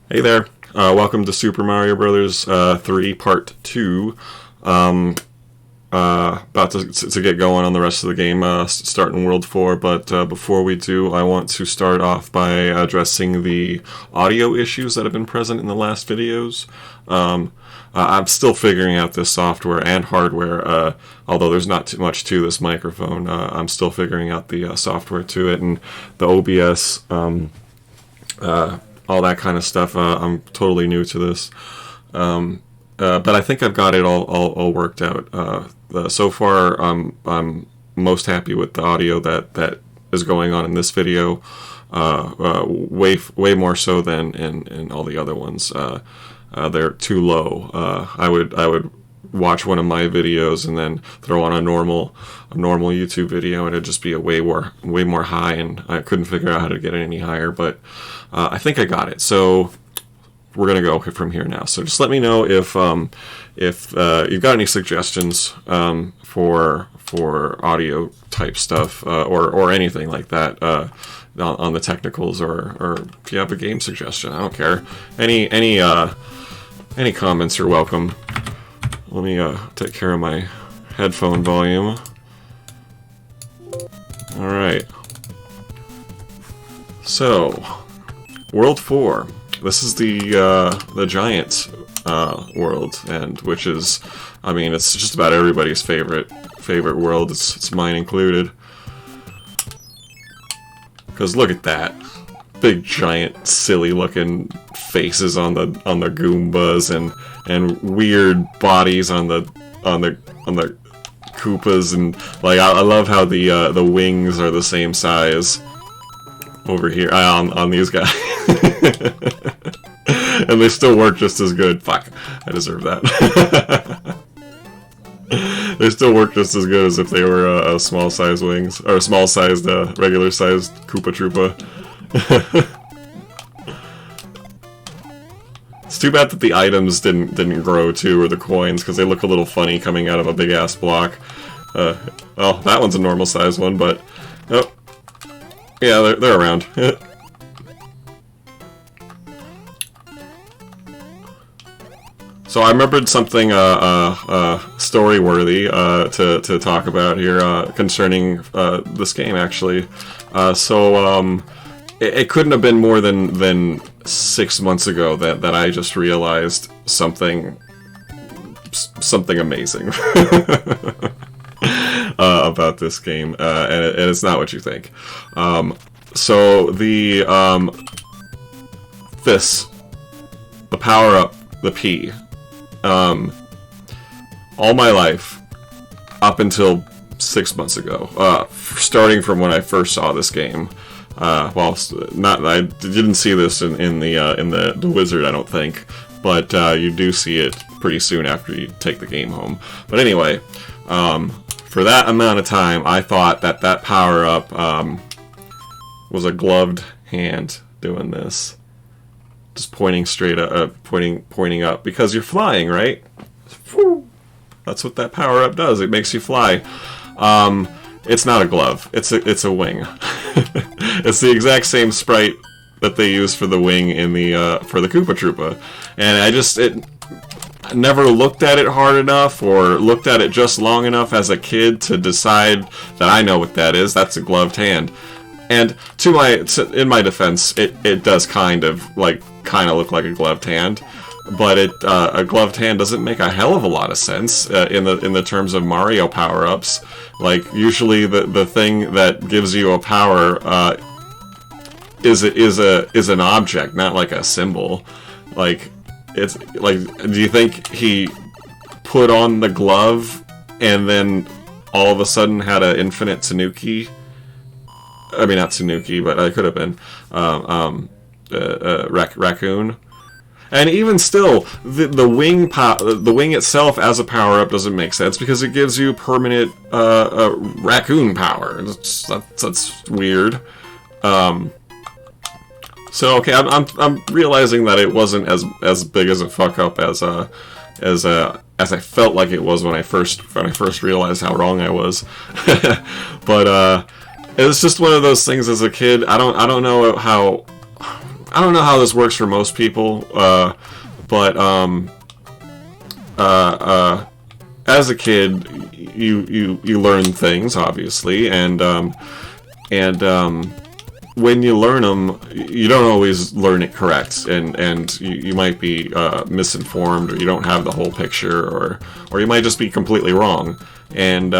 Hey there, welcome to Super Mario Brothers 3 Part 2. About to get going on the rest of the game, starting World 4, but before we do, I want to start off by addressing the audio issues that have been present in the last videos. I'm still figuring out this software and hardware, although there's not too much to this microphone. I'm still figuring out the software to it and the OBS, all that kind of stuff. I'm totally new to this. But I think I've got it all worked out. So far, I'm most happy with the audio that is going on in this video. Way more so than in all the other ones. They're too low. I would watch one of my videos and then throw on a normal YouTube video, and it'd just be a way more high, and I couldn't figure out how to get it any higher. But I think I got it. So we're gonna go from here now. So just let me know if you've got any suggestions for audio type stuff or anything like that on the technicals, or if you have a game suggestion. I don't care. Any comments are welcome. Let me take care of my headphone volume. All right. So, World 4. This is the giant world, and which is, I mean, it's just about everybody's favorite world. It's mine included. Because look at that, big giant silly looking faces on the Goombas and weird bodies on the Koopas, and like I love how the wings are the same size over here on these guys. And they still work just as good. Fuck, I deserve that. They still work just as good as if they were a small size wings, or a small sized regular sized Koopa Troopa. It's too bad that the items didn't grow too, or the coins, because they look a little funny coming out of a big ass block. Oh, that one's a normal size one, but oh, yeah, they're around. So I remembered something story-worthy to talk about here concerning this game, actually. It couldn't have been more than 6 months ago that I just realized something amazing about this game, and it's not what you think. So the power-up, the P. All my life, up until 6 months ago, starting from when I first saw this game. I didn't see this in the Wizard, I don't think, but you do see it pretty soon after you take the game home. But anyway, for that amount of time, I thought that power up was a gloved hand doing this. Just pointing straight up, pointing up, because you're flying, right? That's what that power up does. It makes you fly. It's not a glove. It's a wing. It's the exact same sprite that they use for the wing in the for the Koopa Troopa, and I never looked at it hard enough, or looked at it just long enough as a kid to decide that I know what that is. That's a gloved hand. And in my defense, it does kind of look like a gloved hand, but a gloved hand doesn't make a hell of a lot of sense in the terms of Mario power-ups. Like, usually the thing that gives you a power is an object, not like a symbol. Like, it's like, do you think he put on the glove and then all of a sudden had an infinite Tanuki? I mean, not Tanuki, but it could have been raccoon. And even still, the wing itself as a power up doesn't make sense, because it gives you permanent raccoon power. That's weird. So okay, I'm realizing that it wasn't as big as a fuck up as I felt like it was when I first realized how wrong I was. But it was just one of those things as a kid. I don't know how I don't know how this works for most people, but as a kid, you learn things, obviously, and when you learn them, you don't always learn it correct, and you might be misinformed, or you don't have the whole picture, or you might just be completely wrong, and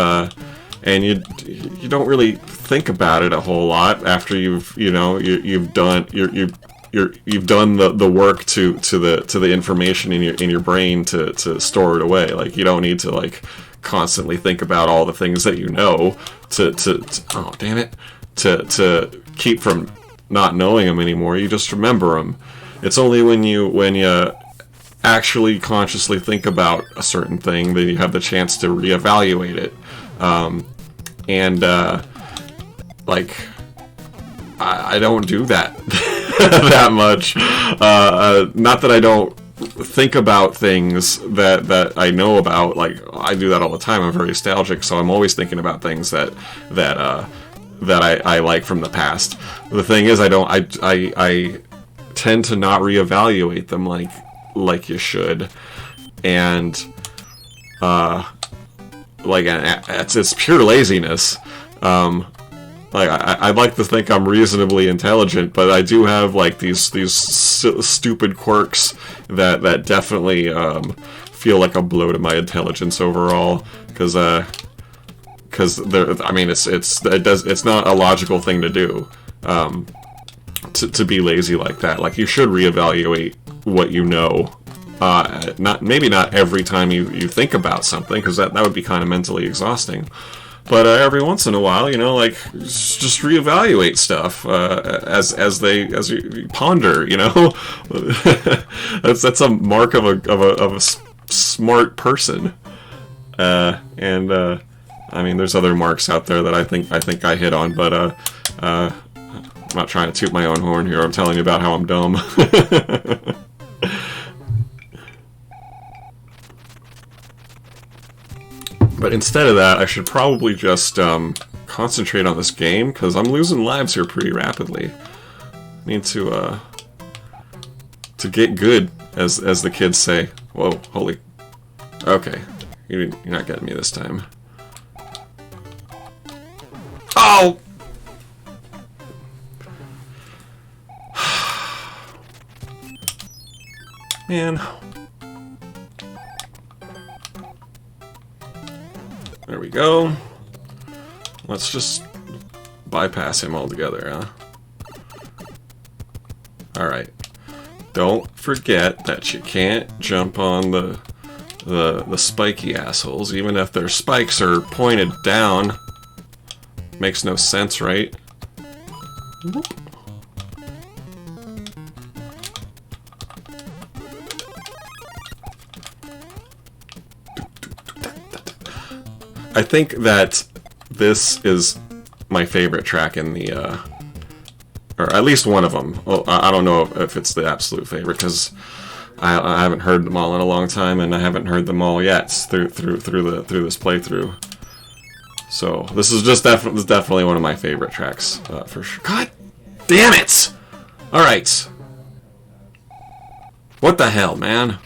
you don't really think about it a whole lot after you've done the work to the information in your brain to store it away. Like, you don't need to like constantly think about all the things that you know to oh damn it to keep from not knowing them anymore. You just remember them. It's only when you actually consciously think about a certain thing that you have the chance to reevaluate it. Like, I don't do that that much. Not that I don't think about things that I know about. Like, I do that all the time. I'm very nostalgic, so I'm always thinking about things that I like from the past. The thing is, I tend to not reevaluate them like you should, and it's pure laziness. Like, I'd like to think I'm reasonably intelligent, but I do have like these stupid quirks that definitely feel like a blow to my intelligence overall, because it's not a logical thing to do, to be lazy like that. Like, you should reevaluate what you know. Maybe not every time you think about something, because that would be kind of mentally exhausting. But every once in a while, like, just reevaluate stuff as you ponder. That's a mark of a smart person. I mean, there's other marks out there that I think I hit on, but I'm not trying to toot my own horn here. I'm telling you about how I'm dumb. But instead of that, I should probably just concentrate on this game, because I'm losing lives here pretty rapidly. I need to get good, as the kids say. Whoa, holy... Okay, you're not getting me this time. Oh! Man... There we go. Let's just bypass him altogether, huh? Alright. Don't forget that you can't jump on the spiky assholes, even if their spikes are pointed down. Makes no sense, right? Whoop. I think that this is my favorite track in the, or at least one of them. Well, I don't know if it's the absolute favorite, because I haven't heard them all in a long time, and I haven't heard them all yet through this playthrough. So this is just definitely one of my favorite tracks, for sure. God damn it! All right. What the hell, man?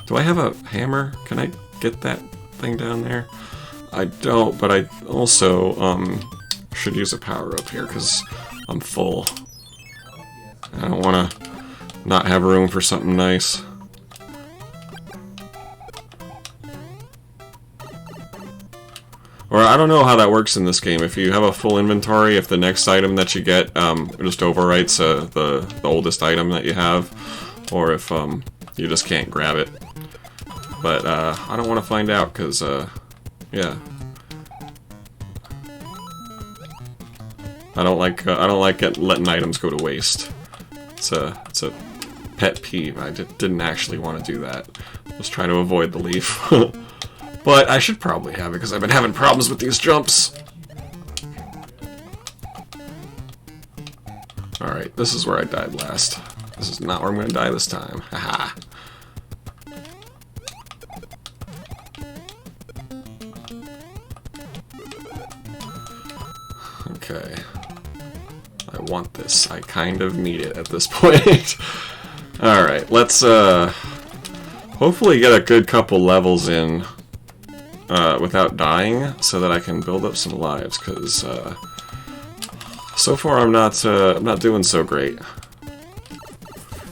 Do I have a hammer? Can I get that thing down there? I don't, but I also should use a power-up here, because I'm full. I don't want to not have room for something nice. Or I don't know how that works in this game. If you have a full inventory, if the next item that you get just overwrites the oldest item that you have, or if you just can't grab it. But I don't want to find out, because yeah, I don't like letting items go to waste. It's a pet peeve. I didn't actually want to do that. I was trying to avoid the leaf. But I should probably have it, because I've been having problems with these jumps. Alright, this is where I died last. This is not where I'm going to die this time. Haha. Okay. I want this. I kind of need it at this point. Alright, let's hopefully get a good couple levels in without dying, so that I can build up some lives, because so far I'm not doing so great.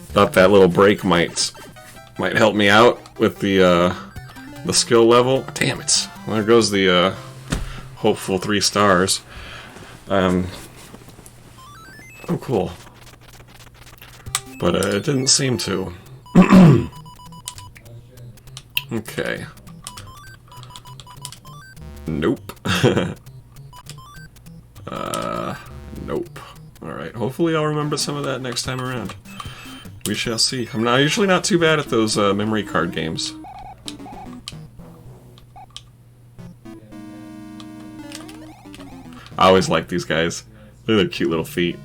Thought that little break might help me out with the skill level. Damn it! There goes the hopeful 3 stars. Oh, cool. But it didn't seem to. Okay. Nope. Nope. Alright, hopefully I'll remember some of that next time around. We shall see. I'm usually not too bad at those memory card games. I always like these guys. Look at their cute little feet.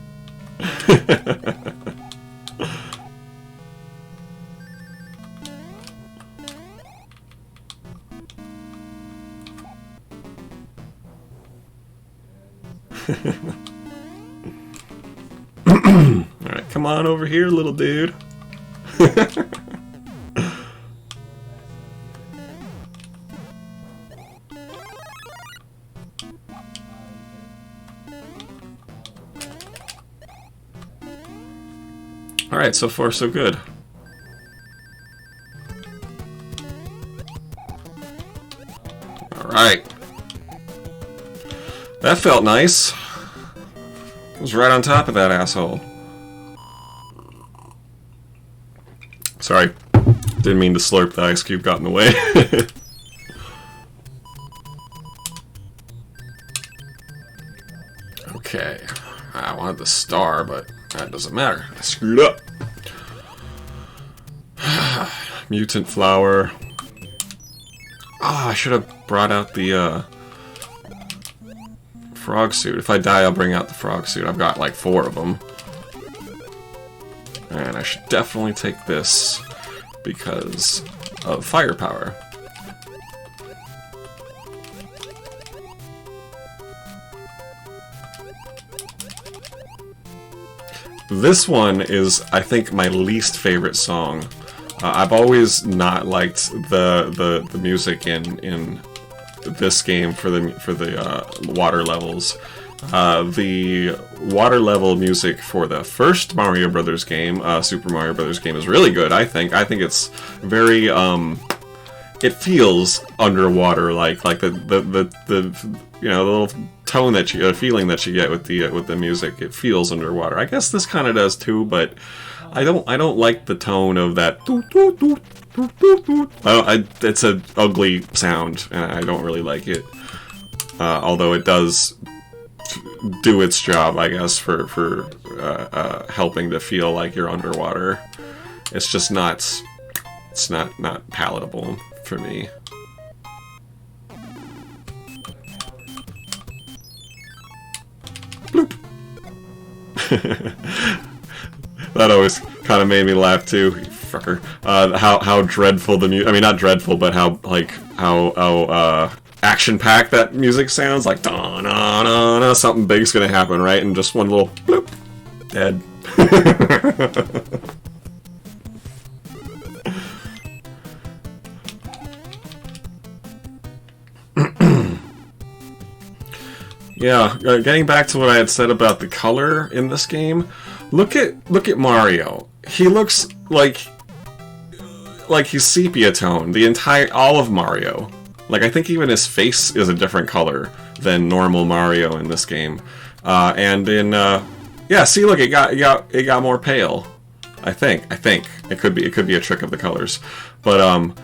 Alright, come on over here, little dude. Alright, so far so good. Alright. That felt nice. It was right on top of that asshole. Sorry. Didn't mean to slurp, the ice cube got in the way. Okay. I wanted the star, but that doesn't matter. I screwed up. Mutant flower. Ah, I should have brought out the frog suit. If I die, I'll bring out the frog suit. I've got like 4 of them. And I should definitely take this because of firepower. This one is, I think, my least favorite song. I've always not liked the music in this game for the water levels. The water level music for the first Mario Brothers game, Super Mario Brothers game, is really good. I think it's very it feels underwater, like the you know, the little tone that you, feeling that you get with the music. It feels underwater. I guess this kind of does too, but I don't like the tone of that. It's an ugly sound, and I don't really like it. Although it does do its job, I guess, for helping to feel like you're underwater. It's just not. It's not palatable for me. Bloop. That always kind of made me laugh too, you fucker. How dreadful the music. I mean, not dreadful, but how action-packed that music sounds. Like da na na na, something big's gonna happen, right? And just one little bloop, dead. Yeah, getting back to what I had said about the color in this game, look at Mario. He looks like he's sepia toned. All of Mario. Like, I think even his face is a different color than normal Mario in this game. And in yeah, see, look, it got more pale. I think it could be a trick of the colors, but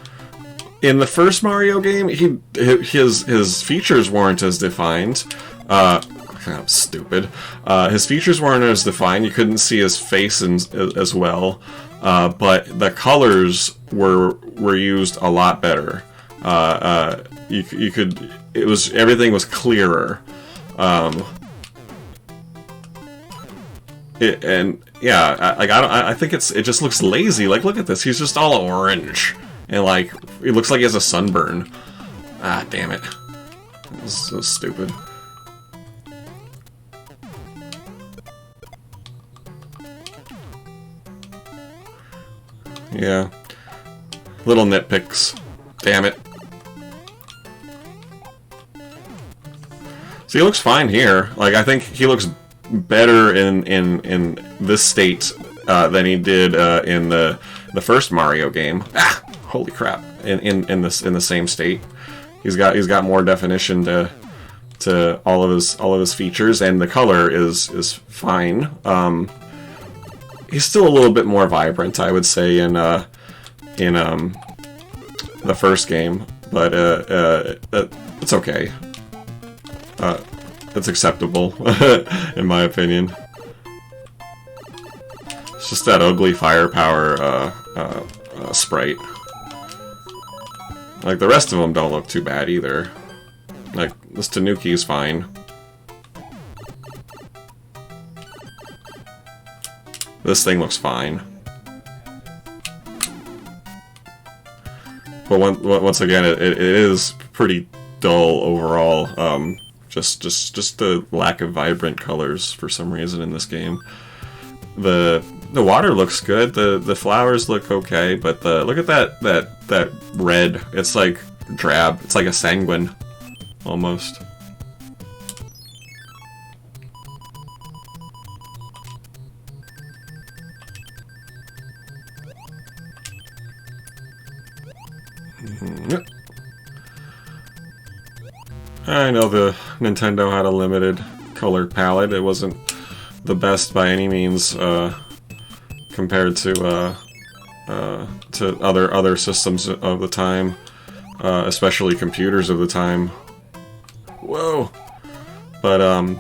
in the first Mario game, his features weren't as defined. Stupid. His features weren't as defined. You couldn't see his face as well, but the colors were used a lot better. You could. Everything was clearer. I think it just looks lazy. Like, look at this. He's just all orange, and like it looks like he has a sunburn. Ah, damn it. This is so stupid. Yeah. Little nitpicks. Damn it. So he looks fine here. Like, I think he looks better in this state than he did in the first Mario game. Ah, holy crap! In the same state, he's got more definition to all of his features, and the color is fine. He's still a little bit more vibrant, I would say, in the first game, but it's okay. It's acceptable, in my opinion. It's just that ugly firepower sprite. Like, the rest of them don't look too bad either. Like, this Tanuki's fine. This thing looks fine. But once again, it is pretty dull overall. Just the lack of vibrant colors for some reason in this game. The water looks good. The flowers look okay, but look at that red. It's like drab. It's like a sanguine almost. I know the Nintendo had a limited color palette. It wasn't the best by any means compared to other systems of the time, especially computers of the time. Whoa! But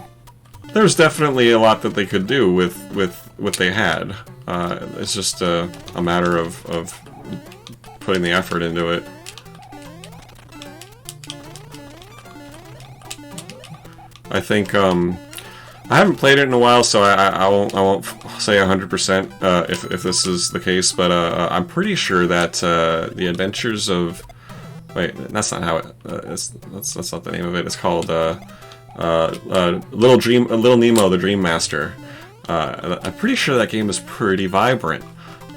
there's definitely a lot that they could do with what they had. It's just a matter of putting the effort into it. I think I haven't played it in a while, so I won't say 100% if this is the case, but I'm pretty sure that the Adventures of that's not how it that's not the name of it. It's called Little Nemo the Dream Master. I'm pretty sure that game is pretty vibrant,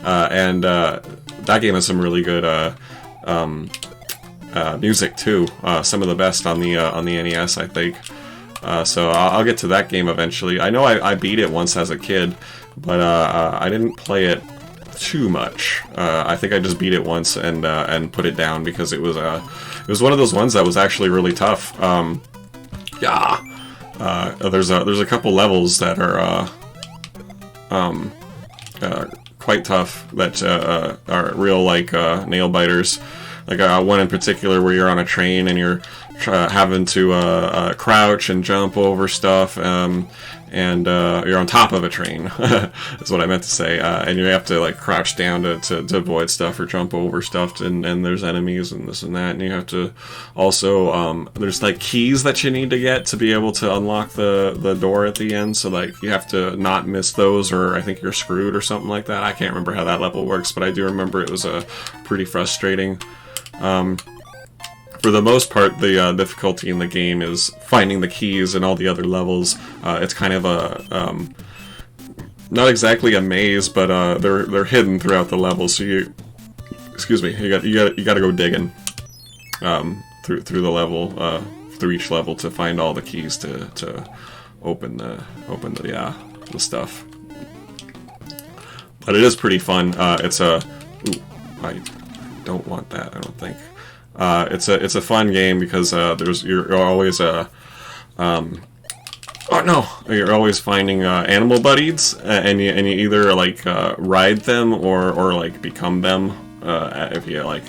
and that game has some really good music too. Some of the best on the NES, I think. So I'll get to that game eventually. I know I beat it once as a kid, but I didn't play it too much. I think I just beat it once and put it down because it was one of those ones that was actually really tough. Yeah, there's a couple levels that are quite tough that are real like nail biters. Like one in particular where you're on a train and you're having to crouch and jump over stuff, and you're on top of a train. Is what I meant to say. And you have to like crouch down to avoid stuff or jump over stuff, and there's enemies and this and that, and you have to also there's like keys that you need to get to be able to unlock the door at the end. So like you have to not miss those, or I think you're screwed or something like that. I can't remember how that level works, but I do remember it was pretty frustrating. For the most part, the difficulty in the game is finding the keys in all the other levels. It's kind of a not exactly a maze, but they're hidden throughout the level. So you got to go digging through the level, through each level to find all the keys to open the stuff. But it is pretty fun. It's a I don't want that. I don't think. It's a fun game because you're always you're always finding animal buddies, and you either like ride them or like become them. If you like,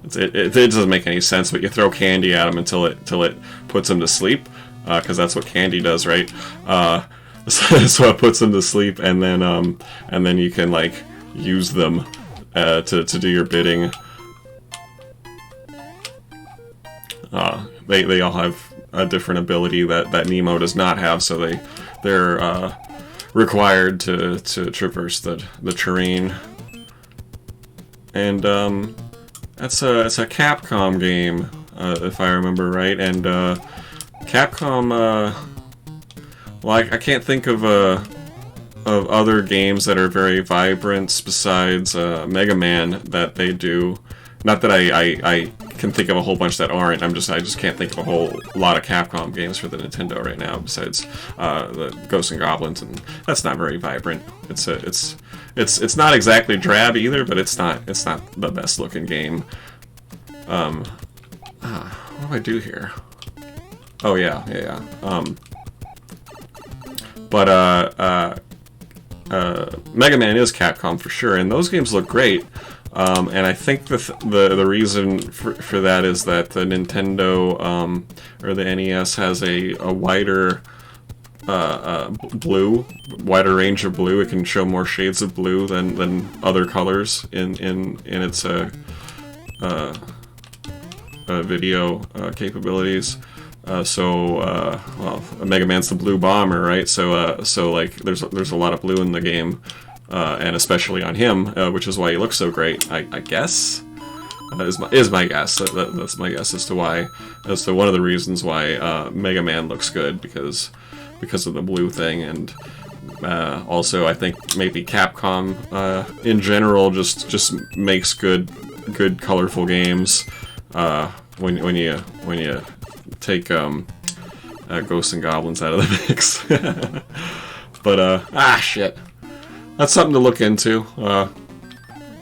it doesn't make any sense, but you throw candy at them until it puts them to sleep, because that's what candy does, right? So it puts them to sleep, and then you can like use them to do your bidding. They all have a different ability that Nemo does not have, so they're required to traverse the terrain. And it's a Capcom game, if I remember right. And Capcom, well, I can't think of other games that are very vibrant besides Mega Man that they do. Not that I can think of a whole bunch that aren't. I just can't think of a whole lot of Capcom games for the Nintendo right now besides the Ghosts and Goblins, and that's not very vibrant. It's not exactly drab either, but it's not the best looking game. What do I do here? Oh yeah. But Mega Man is Capcom for sure, and those games look great. And I think the reason for that is that the Nintendo or the NES has a wider wider range of blue. It can show more shades of blue than other colors in its video capabilities. Well, Mega Man's the blue bomber, right? So like there's a lot of blue in the game. And especially on him, which is why he looks so great, I guess. Is my guess. That's my guess as to one of the reasons why Mega Man looks good, because of the blue thing, and also I think maybe Capcom in general just makes good colorful games. When you take Ghosts and Goblins out of the mix. But shit. That's something to look into,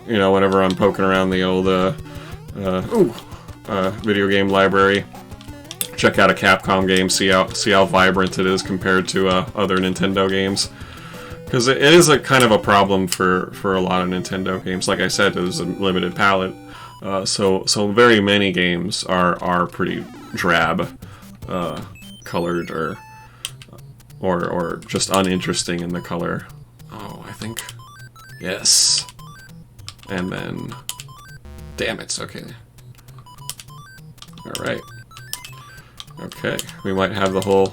whenever I'm poking around the old video game library. Check out a Capcom game, see how vibrant it is compared to other Nintendo games. Because it is a kind of a problem for a lot of Nintendo games. Like I said, there's a limited palette, so very many games are pretty drab colored or just uninteresting in the color. Oh, I think... Yes. And then... Damn it, okay. Alright. Okay, we might have the whole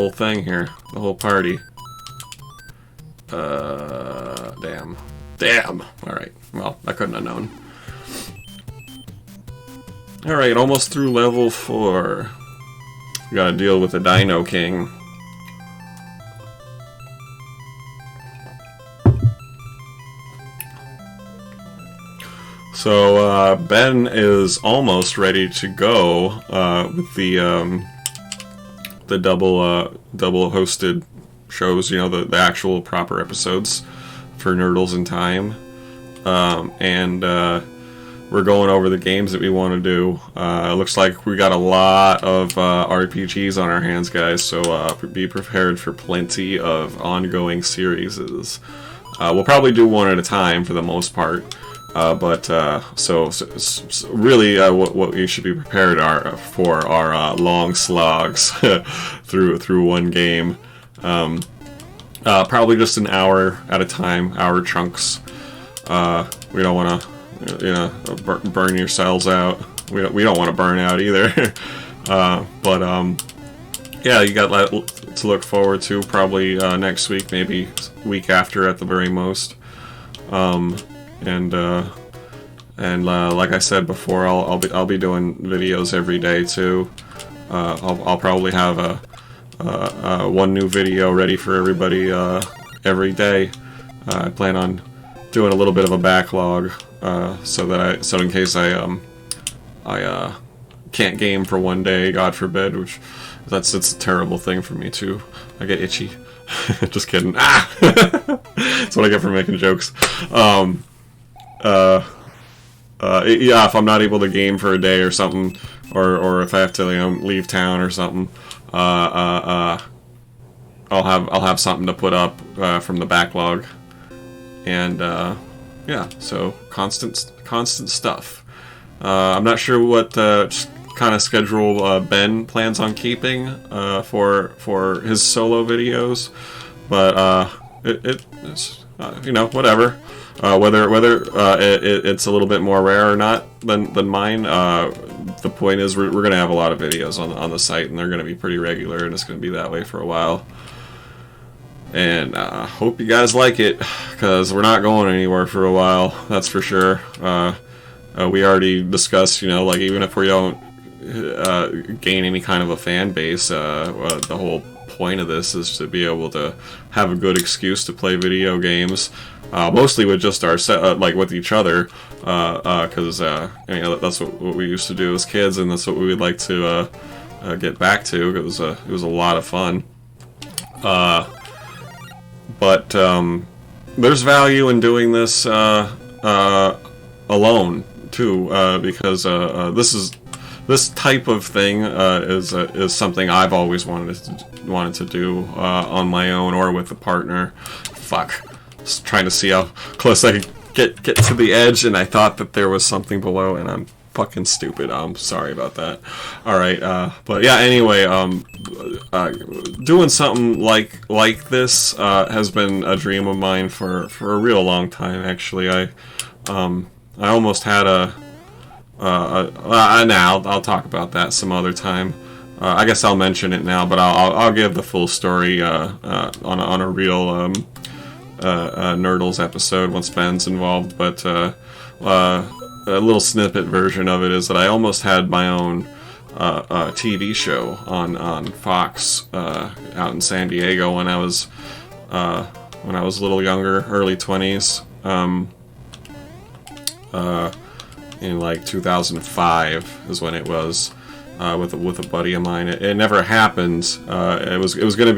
thing here. The whole party. Damn. Damn! Alright, well, I couldn't have known. Alright, almost through level 4. We gotta deal with the Dino King. So Ben is almost ready to go with the double hosted shows, the actual proper episodes for Nerdles in Time, and we're going over the games that we want to do. It looks like we got a lot of RPGs on our hands, guys. So be prepared for plenty of ongoing series. We'll probably do one at a time for the most part. So really, what you should be prepared for are long slogs through one game. Probably just an hour at a time, hour chunks. We don't want to, burn your cells out. We don't want to burn out either. Yeah, you got that to look forward to. Probably next week, maybe week after at the very most. And like I said before, I'll be doing videos every day too. I'll probably have one new video ready for everybody every day. I plan on doing a little bit of a backlog so in case I can't game for one day, God forbid, which it's a terrible thing for me too. I get itchy. Just kidding. That's what I get for making jokes. Yeah, if I'm not able to game for a day or something, or if I have to, leave town or something, I'll have something to put up from the backlog, and yeah, so constant stuff. I'm not sure what kind of schedule Ben plans on keeping for his solo videos, but it's whatever. Whether it's a little bit more rare or not than mine, the point is we're going to have a lot of videos on the site, and they're going to be pretty regular, and it's going to be that way for a while. And hope you guys like it, because we're not going anywhere for a while, that's for sure. We already discussed, even if we don't gain any kind of a fan base, the whole point of this, is to be able to have a good excuse to play video games, mostly with just our like with each other, because that's what we used to do as kids, and that's what we would like to get back to. It was a lot of fun. But there's value in doing this alone too, because this type of thing is something I've always wanted to do on my own or with a partner. Fuck, just trying to see how close I could get to the edge, and I thought that there was something below, and I'm fucking stupid. I'm sorry about that. All right, but yeah. Anyway, doing something like this has been a dream of mine for a real long time. Actually, I almost had now I'll talk about that some other time. I guess I'll mention it now, but I'll give the full story on a real Nerdles episode once Ben's involved. But a little snippet version of it is that I almost had my own TV show on Fox out in San Diego when I was a little younger, early 20s. In like 2005 is when it was, with a buddy of mine. It never happened. It was going to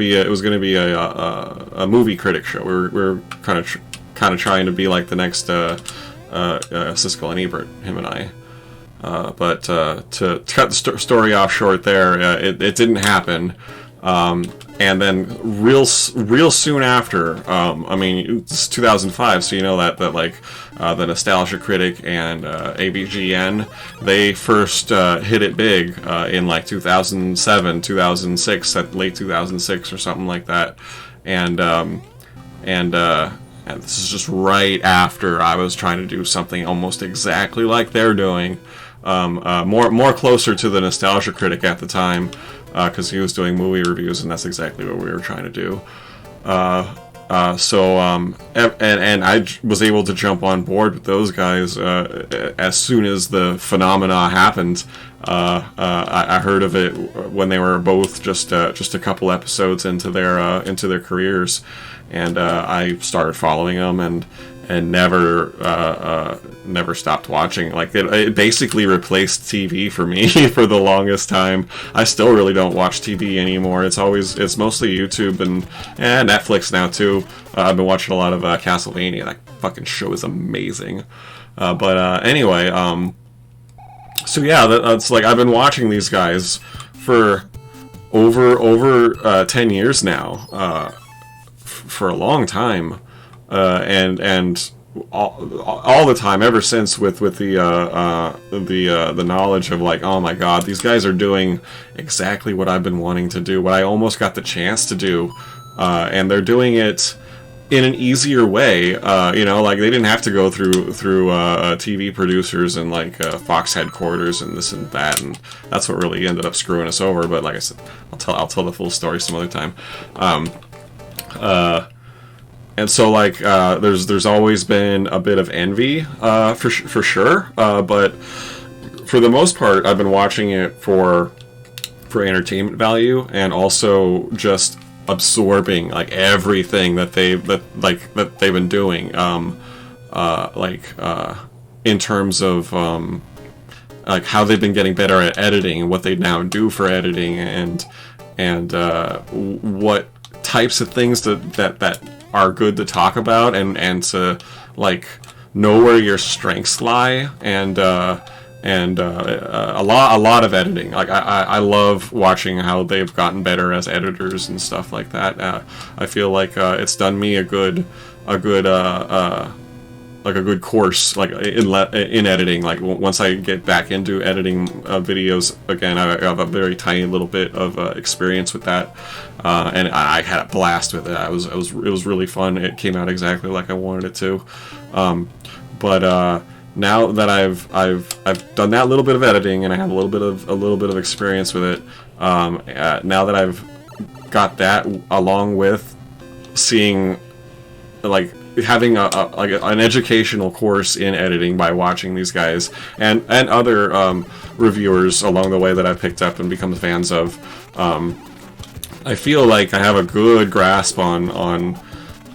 be a movie critic show. We were kind of trying to be like the next Siskel and Ebert, him and I. But to cut the story off short, there, it didn't happen. And then real soon after, it's 2005, so you know that like the Nostalgia Critic and ABGN, they first hit it big in like 2007, 2006, late 2006 or something like that, and this is just right after I was trying to do something almost exactly like they're doing, more closer to the Nostalgia Critic at the time. Because he was doing movie reviews, and that's exactly what we were trying to do. And I was able to jump on board with those guys as soon as the phenomena happened. I heard of it when they were both just a couple episodes into their careers, and I started following them and never stopped watching. Like it basically replaced TV for me for the longest time. I still really don't watch TV anymore. It's mostly YouTube and Netflix now too. I've been watching a lot of Castlevania. That fucking show is amazing. Anyway, so yeah, that's like I've been watching these guys for over 10 years now, for a long time. And all the time ever since, with the knowledge of like, oh my god, these guys are doing exactly what I've been wanting to do, what I almost got the chance to do, and they're doing it in an easier way. Like they didn't have to go through TV producers and like Fox headquarters and this and that, and that's what really ended up screwing us over. But like I said, I'll tell the full story some other time. And so, like, there's always been a bit of envy, for sure. But for the most part, I've been watching it for entertainment value, and also just absorbing like everything that they've been doing. In terms of like how they've been getting better at editing and what they now do for editing, and what types of things that are good to talk about, and to like know where your strengths lie, and a lot of editing. Like I love watching how they've gotten better as editors and stuff like that. I feel like it's done me a good course, like in editing. Like once I get back into editing videos again, I have a very tiny little bit of experience with that, and I had a blast with it. It was really fun. It came out exactly like I wanted it to. But now that I've done that little bit of editing, and I have a little bit of experience with it, now that I've got that, along with seeing like having an educational course in editing by watching these guys and other reviewers along the way that I've picked up and become fans of, I feel like I have a good grasp on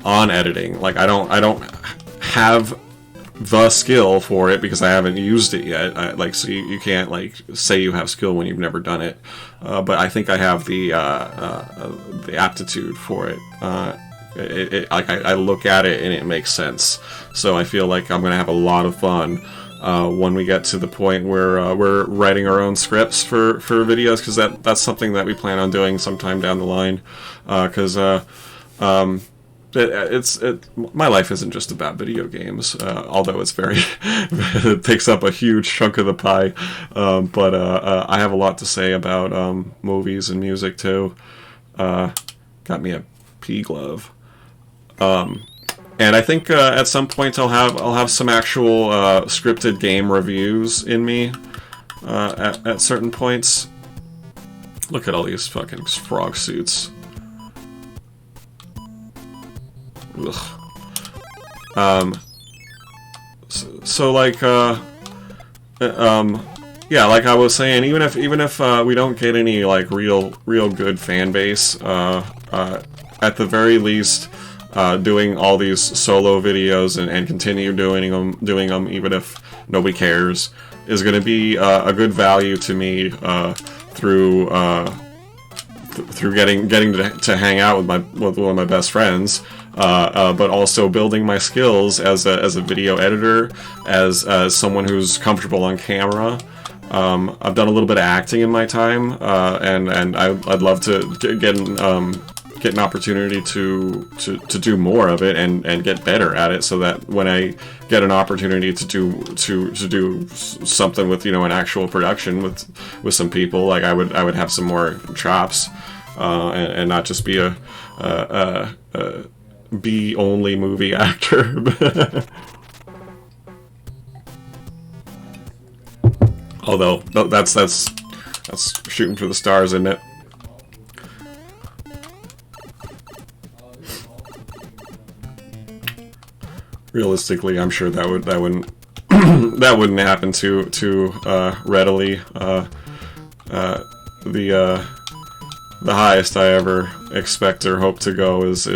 editing. Like I don't have the skill for it because I haven't used it yet. So you can't like say you have skill when you've never done it. But I think I have the aptitude for it. I look at it and it makes sense. So I feel like I'm gonna have a lot of fun when we get to the point where we're writing our own scripts for videos, because that's something that we plan on doing sometime down the line. Because my life isn't just about video games, although it's very it takes up a huge chunk of the pie. But I have a lot to say about movies and music too. Got me a pea glove. And I think at some point I'll have some actual scripted game reviews in me at certain points. Look at all these fucking frog suits. Ugh. So like yeah, like I was saying, even if we don't get any like real good fan base, at the very least, doing all these solo videos and continue doing them even if nobody cares is going to be a good value to me through getting to hang out with one of my best friends, but also building my skills as a video editor, as someone who's comfortable on camera. I've done a little bit of acting in my time, and I'd love to get an opportunity to do more of it and get better at it, so that when I get an opportunity to do something with an actual production with some people, like I would have some more chops, and not just be a B only movie actor. Although that's shooting for the stars, isn't it? Realistically, I'm sure that wouldn't that wouldn't happen too readily. The highest I ever expect or hope to go is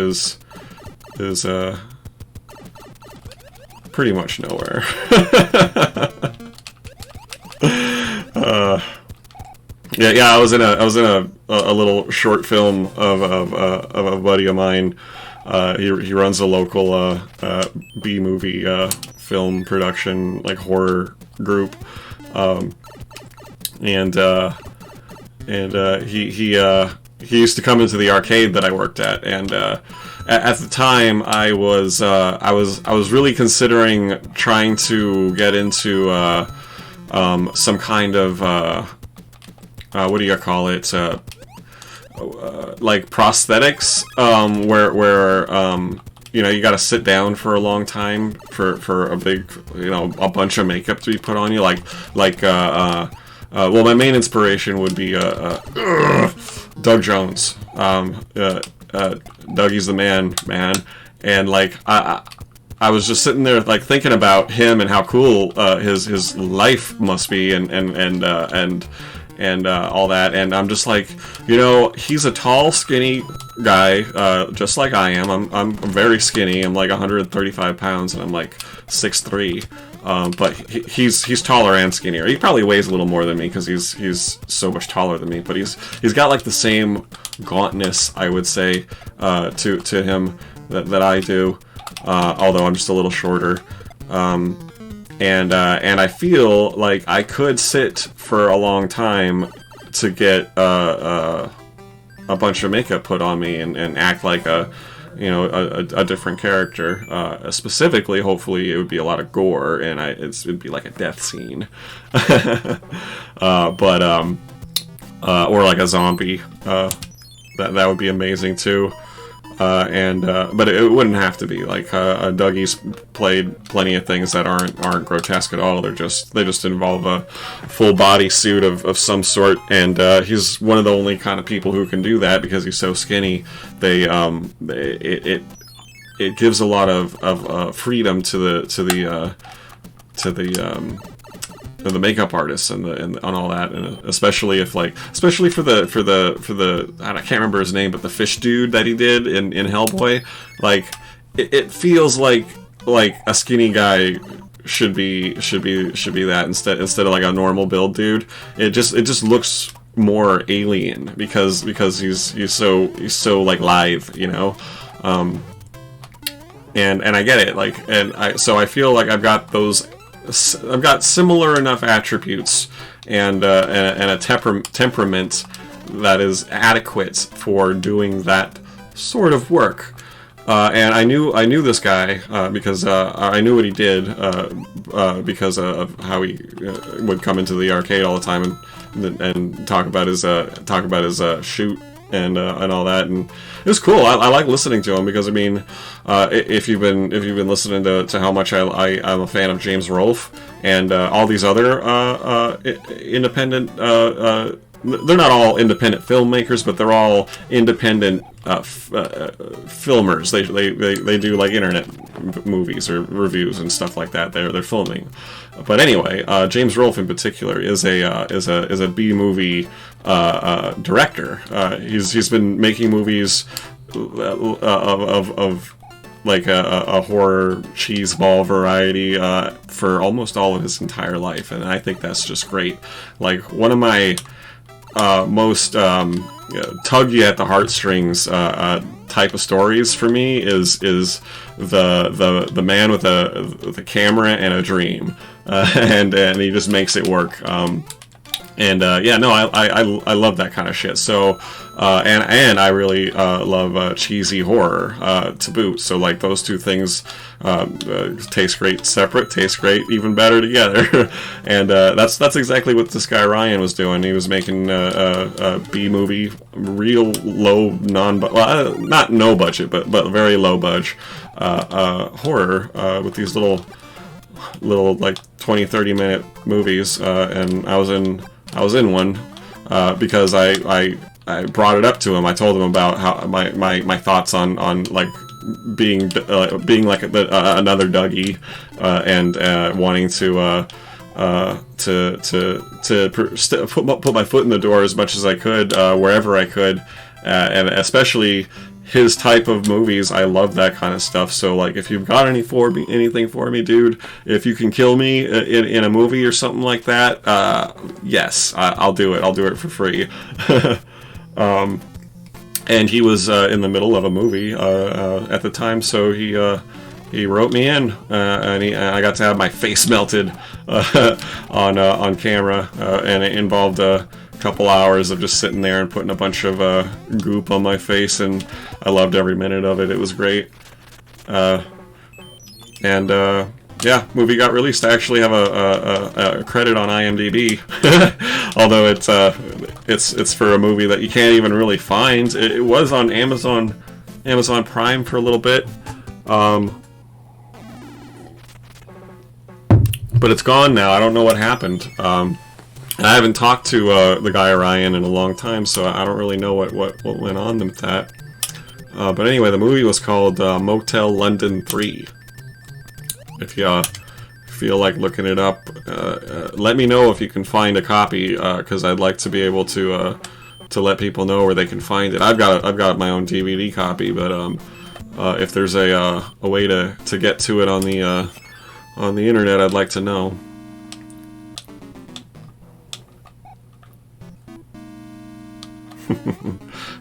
pretty much nowhere. Yeah. I was in a little short film of a buddy of mine. He runs a local B movie film production, like horror group, and he used to come into the arcade that I worked at, and at the time I was really considering trying to get into some kind of what do you call it? Like prosthetics, where you got to sit down for a long time for a big, a bunch of makeup to be put on you. Well, my main inspiration would be Doug Jones. Dougie's the man, and like I was just sitting there like thinking about him and how cool his life must be, and all that, and I'm just like, he's a tall, skinny guy, just like I am. I'm very skinny. I'm like 135 pounds, and I'm like 6'3". But he's taller and skinnier. He probably weighs a little more than me because he's so much taller than me. But he's got like the same gauntness, I would say, to him that I do. Although I'm just a little shorter. And I feel like I could sit for a long time to get a bunch of makeup put on me and act like a different character. Specifically, hopefully, it would be a lot of gore, and it'd be like a death scene, or like a zombie. That would be amazing too. But it wouldn't have to be like Dougie's played plenty of things that aren't grotesque at all. They just involve a full body suit of some sort, and he's one of the only kind of people who can do that because he's so skinny. It gives a lot of freedom to the the makeup artists and all that, and especially if especially for the I can't remember his name, but the fish dude that he did in Hellboy, like it feels like a skinny guy should be that instead of like a normal build dude. It just looks more alien because he's so like lithe, you know. And I get it, so I feel like I've got similar enough attributes and a temperament that is adequate for doing that sort of work. And I knew this guy because I knew what he did because of how he would come into the arcade all the time and talk about his shoot and all that, and it was cool. I like listening to him because I mean, if you've been listening to how much I'm a fan of James Rolfe and all these other independent. They're not all independent filmmakers, but they're all independent filmers. They do like internet movies or reviews and stuff like that. They're filming. But anyway, James Rolfe in particular is a B movie director. He's been making movies of like a horror cheeseball variety for almost all of his entire life, and I think that's just great. Like one of my most tug you at the heartstrings type of stories for me is the man with a camera and a dream, and he just makes it work. Yeah, no, I love that kind of shit. So, and I really love cheesy horror to boot. So like those two things taste great separate, taste great even better together. And that's exactly what this guy Ryan was doing. He was making a B movie, real low not no budget, but very low budget horror with these little like 20-30 minute movies, and I was in one because I brought it up to him. I told him about how my thoughts on like being like another Dougie and wanting to put my foot in the door as much as I could wherever I could, and especially his type of movies. I love that kind of stuff. So like, if you've got anything for me, dude, if you can kill me in a movie or something like that, yes, I'll do it. I'll do it for free. And he was in the middle of a movie at the time, so he wrote me in, and I got to have my face melted on camera, and it involved a couple hours of just sitting there and putting a bunch of goop on my face, and I loved every minute of it. It was great. Yeah, movie got released. I actually have a credit on IMDb, although it's for a movie that you can't even really find. It was on Amazon Prime for a little bit, but it's gone now. I don't know what happened. I haven't talked to the guy Ryan in a long time, so I don't really know what went on with that. But anyway, the movie was called Motel London 3. If you feel like looking it up, let me know if you can find a copy, because I'd like to be able to let people know where they can find it. I've got my own DVD copy, but if there's a way to get to it on the internet, I'd like to know.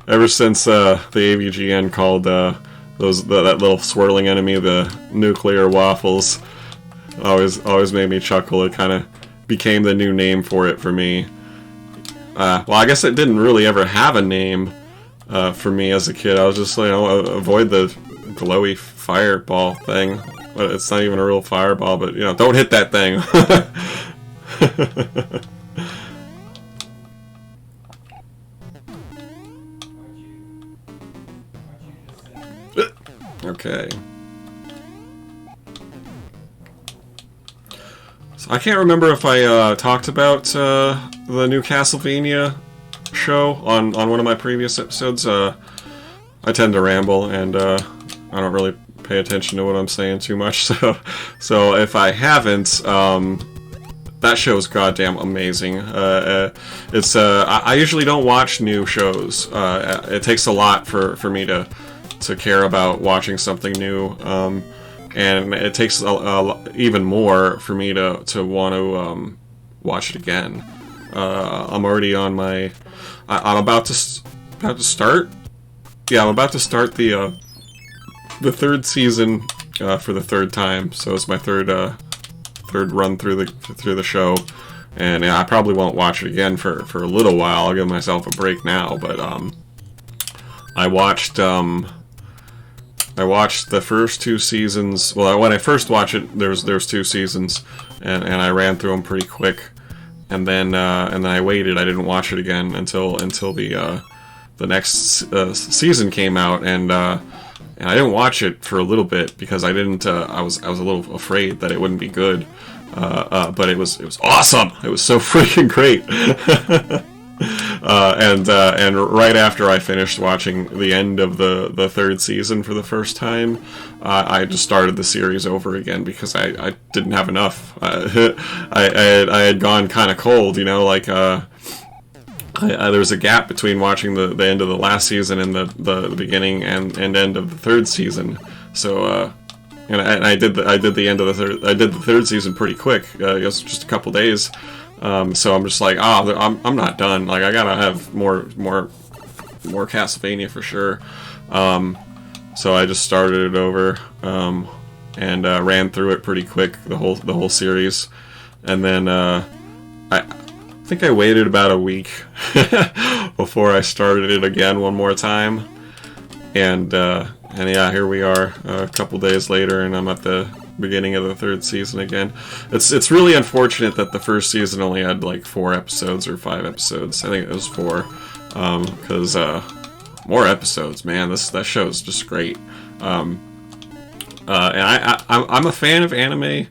Ever since the AVGN called that little swirling enemy the nuclear waffles, always made me chuckle. It kind of became the new name for it for me. Well, I guess it didn't really ever have a name for me as a kid. I was just, avoid the glowy fireball thing. But it's not even a real fireball, but don't hit that thing. Okay. So I can't remember if I talked about the new Castlevania show on one of my previous episodes. I tend to ramble, and I don't really pay attention to what I'm saying too much. So if I haven't, that show is goddamn amazing. I usually don't watch new shows. It takes a lot for me to care about watching something new, and it takes even more for me to want to watch it again. I'm already on my. I'm about to start. Yeah, I'm about to start the third season for the third time. So it's my third run through the show, and yeah, I probably won't watch it again for a little while. I'll give myself a break now, but I watched the first two seasons. Well, when I first watched it, there's two seasons, and I ran through them pretty quick, and then I waited. I didn't watch it again until the next season came out, and I didn't watch it for a little bit because I didn't. I was a little afraid that it wouldn't be good, but it was awesome. It was so freaking great. And right after I finished watching the end of the third season for the first time, I just started the series over again because I didn't have enough. I had gone kind of cold, there was a gap between watching the end of the last season and the beginning and end of the third season. So and I did the end of the third. I did the third season pretty quick. It was just a couple days. So I'm just like, I'm not done. Like, I gotta have more Castlevania for sure. So I just started it over and ran through it pretty quick, the whole series, and then I think I waited about a week before I started it again one more time, and yeah, here we are a couple days later, and I'm at the beginning of the third season again. It's really unfortunate that the first season only had like 4 episodes or 5 episodes. I think it was 4, because more episodes, man. That show is just great. And I'm a fan of anime.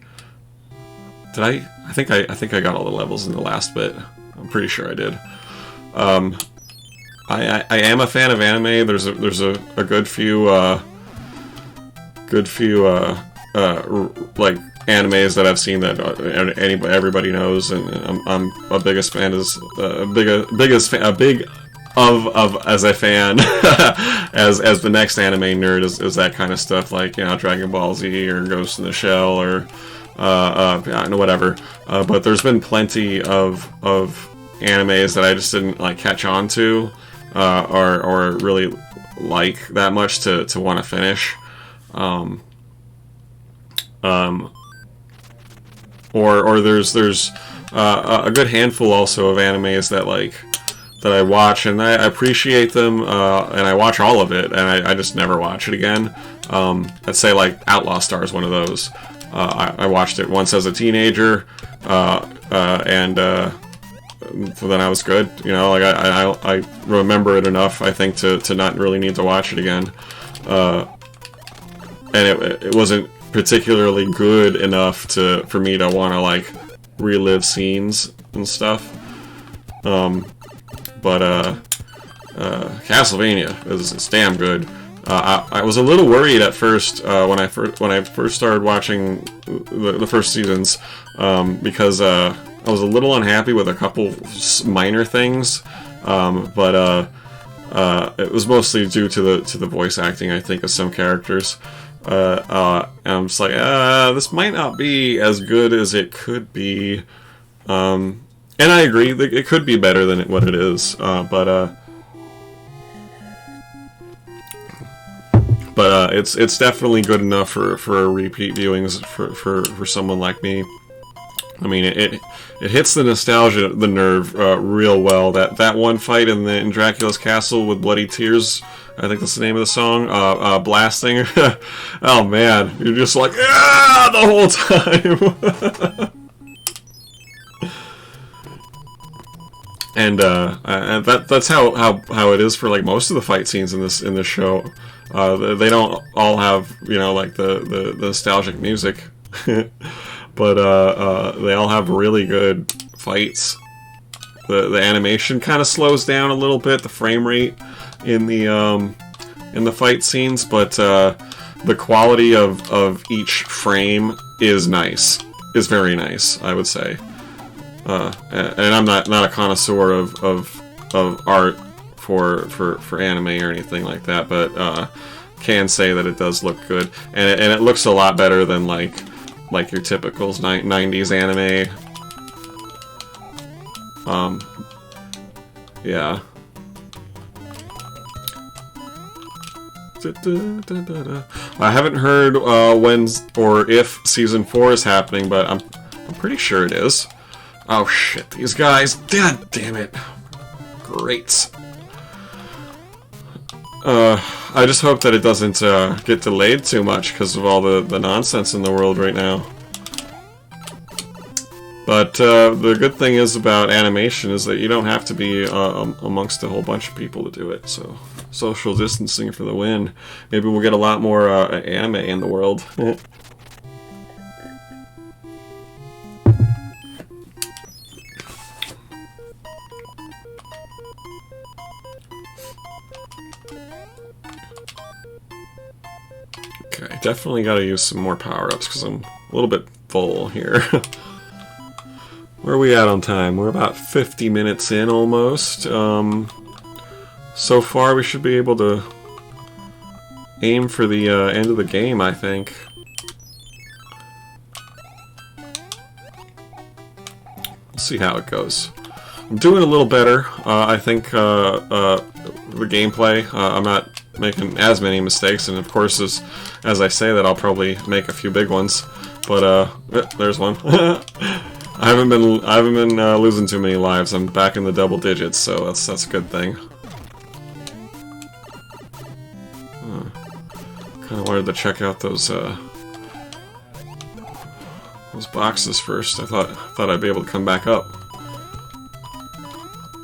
Did I think I got all the levels in the last bit. I'm pretty sure I did. I am a fan of anime. There's a good few like animes that I've seen that everybody knows, and I'm a biggest fan as a fan as the next anime nerd is that kind of stuff, like Dragon Ball Z or Ghost in the Shell or whatever. But there's been plenty of animes that I just didn't like catch on to or really like that much to want to finish. Or there's a good handful also of animes that I watch, and I appreciate them, and I watch all of it, and I just never watch it again. I'd say like Outlaw Star is one of those. I watched it once as a teenager, and so then I was good. I remember it enough, I think, to not really need to watch it again. And it wasn't particularly good enough for me to want to like relive scenes and stuff. But Castlevania is damn good. I was a little worried at first when I first started watching the first seasons, because I was a little unhappy with a couple minor things, but it was mostly due to the voice acting, I think, of some characters. And I'm just like, this might not be as good as it could be. And I agree, it could be better than what it is. But it's definitely good enough for repeat viewings for someone like me. I mean, it hits the nostalgia, the nerve, real well. That one fight in Dracula's castle with bloody tears, I think that's the name of the song, blasting. Oh man, you're just like, yeah, the whole time. And that's how it is for like most of the fight scenes in this show. They don't all have like the nostalgic music, but they all have really good fights. The animation kind of slows down a little bit, the frame rate in the fight scenes, but the quality of each frame is very nice, I would say. And I'm not a connoisseur of art for anime or anything like that, but can say that it does look good, and it looks a lot better than like your typical 90s anime. Yeah. I haven't heard when or if season 4 is happening, but I'm pretty sure it is. Oh shit, these guys! God damn it! Great. I just hope that it doesn't get delayed too much because of all the nonsense in the world right now. But the good thing is about animation is that you don't have to be amongst a whole bunch of people to do it. So social distancing for the win. Maybe we'll get a lot more anime in the world. Okay, definitely got to use some more power-ups because I'm a little bit full here. Where are we at on time? We're about 50 minutes in almost. So far we should be able to aim for the end of the game, I think. We'll see how it goes. I'm doing a little better. I think the gameplay, I'm not making as many mistakes, and of course as I say that I'll probably make a few big ones, but there's one. I haven't been losing too many lives. I'm back in the double digits, so that's a good thing. Kind of wanted to check out those boxes first. I thought I'd be able to come back up.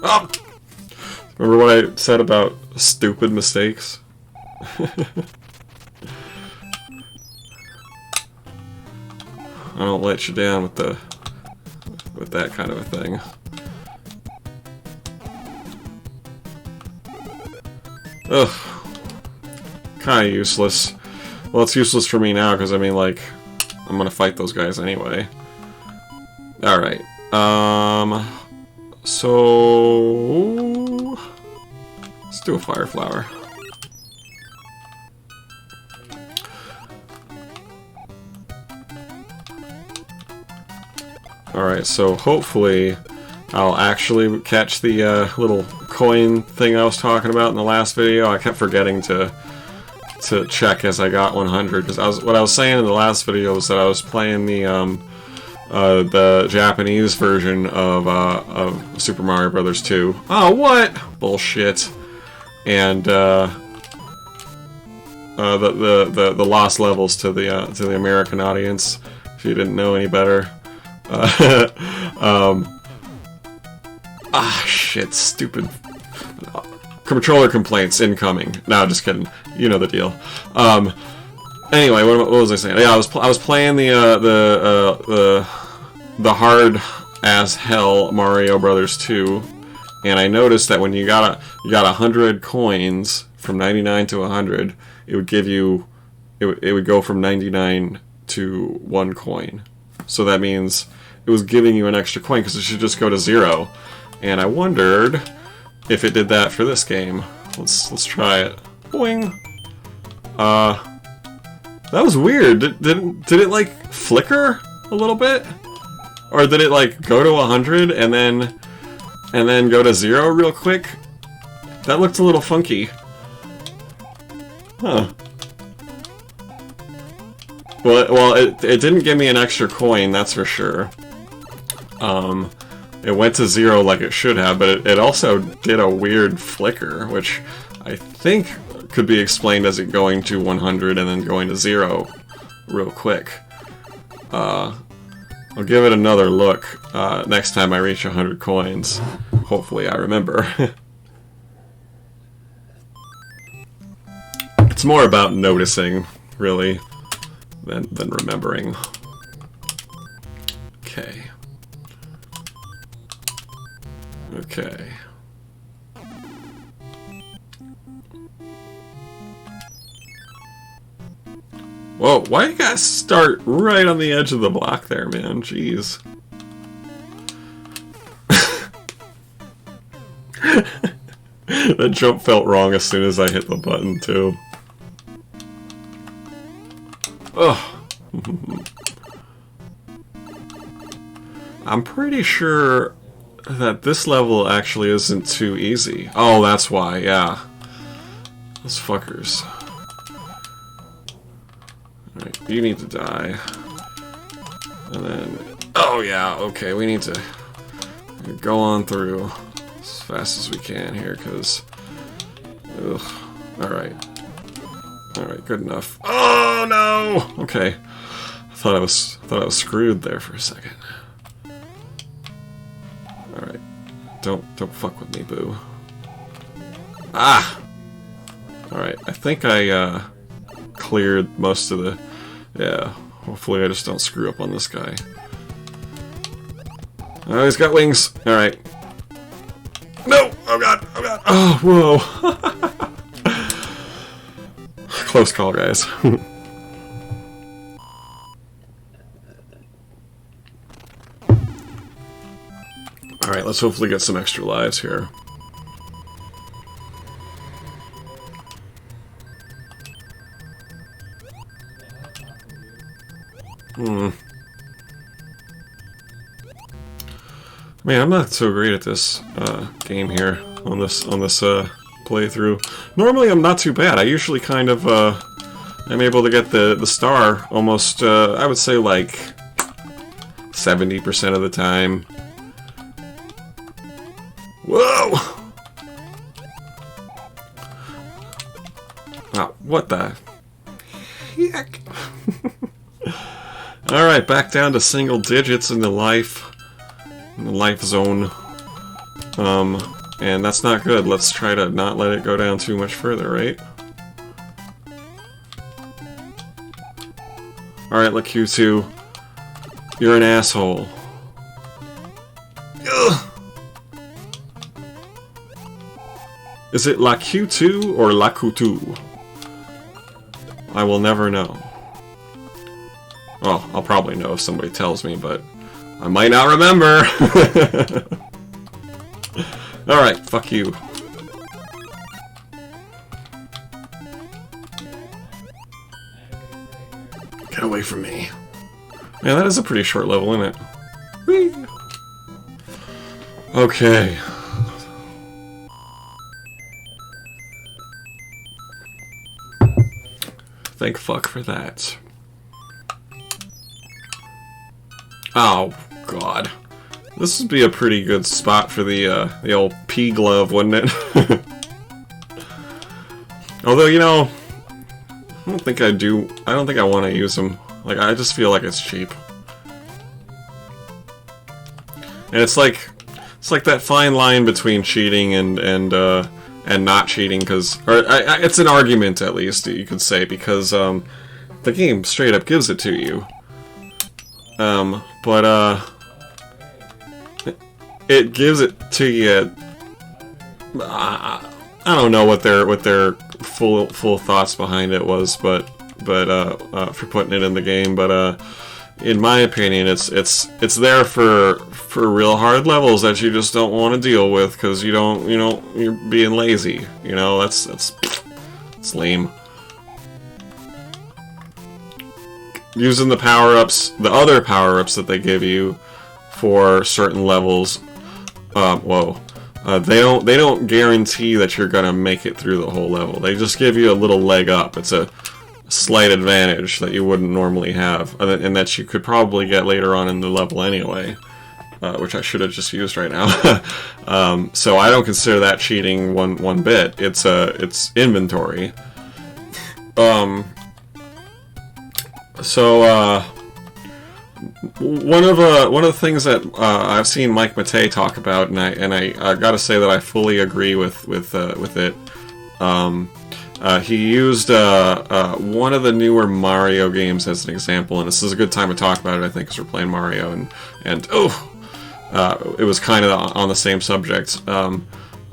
Oh! Remember what I said about stupid mistakes? I don't let you down with that kind of a thing. Ugh. Kinda useless. Well, it's useless for me now, because I mean, like, I'm gonna fight those guys anyway. Alright. So... let's do a fire flower. Alright, so hopefully I'll actually catch the little coin thing I was talking about in the last video. I kept forgetting to check as I got 100, because what I was saying in the last video was that I was playing the Japanese version of Super Mario Brothers 2. Oh, what? Bullshit. And the lost levels to the American audience, if you didn't know any better. Shit, stupid. Controller complaints incoming. No, just kidding. You know the deal. Anyway, what was I saying? Yeah, I was playing the hard as hell Mario Brothers 2, and I noticed that when you got 100 coins from 99 to 100, it would give you it would go from 99 to 1 coin. So that means it was giving you an extra coin because it should just go to 0. And I wondered if it did that for this game. Let's try it. Boing. That was weird. Did it like flicker a little bit, or did it like go to 100 and then go to 0 real quick? That looked a little funky. Huh. Well, it didn't give me an extra coin, that's for sure. It went to 0 like it should have, but it also did a weird flicker, which I think could be explained as it going to 100 and then going to 0 real quick. I'll give it another look next time I reach 100 coins. Hopefully I remember. It's more about noticing, really, than remembering. Okay. Okay. Whoa, why you guys start right on the edge of the block there, man? Jeez. That jump felt wrong as soon as I hit the button, too. Ugh. I'm pretty sure that this level actually isn't too easy. Oh, that's why, yeah. Those fuckers. Alright, you need to die. And then... Oh, yeah, okay, we need to go on through as fast as we can here, because... Ugh. Alright. Alright, good enough. Oh, no! Okay. I thought I was screwed there for a second. Alright. Don't fuck with me, boo. Ah! Alright, I think I, cleared most of the... Yeah, hopefully I just don't screw up on this guy. Oh, he's got wings! Alright. No! Oh god! Oh god! Oh, whoa! Close call, guys. Alright, let's hopefully get some extra lives here. Man, I'm not so great at this game here on this playthrough. Normally, I'm not too bad. I usually kind of I'm able to get the star almost. I would say like 70% of the time. Whoa! Oh, what the heck? Alright, back down to single digits in the life zone. And that's not good. Let's try to not let it go down too much further, right? Alright, look, Q2. You're an asshole. Ugh. Is it La Q2 or La Q2? I will never know. Well, I'll probably know if somebody tells me, but I might not remember. Alright, fuck you. Get away from me. Man, that is a pretty short level, isn't it? Whee! Okay. Thank fuck for that. Oh, God. This would be a pretty good spot for the old pea glove, wouldn't it? Although, you know, I don't think I want to use them. Like, I just feel like it's cheap. And it's like that fine line between cheating and not cheating, because... it's an argument, at least, you could say, because, the game straight up gives it to you. It gives it to you. I don't know what their full thoughts behind it was, but for putting it in the game. But in my opinion, it's there for real hard levels that you just don't want to deal with because you're being lazy. You know, that's lame. Using the power-ups, the other power-ups that they give you for certain levels, they don't guarantee that you're gonna make it through the whole level. They just give you a little leg up. It's a slight advantage that you wouldn't normally have, and that you could probably get later on in the level anyway, which I should have just used right now. So I don't consider that cheating one bit. It's inventory. So, one of the things that I've seen Mike Matei talk about, and I gotta say that I fully agree with it. He used one of the newer Mario games as an example, and this is a good time to talk about it, I think, because we're playing Mario, and it was kind of on the same subject. I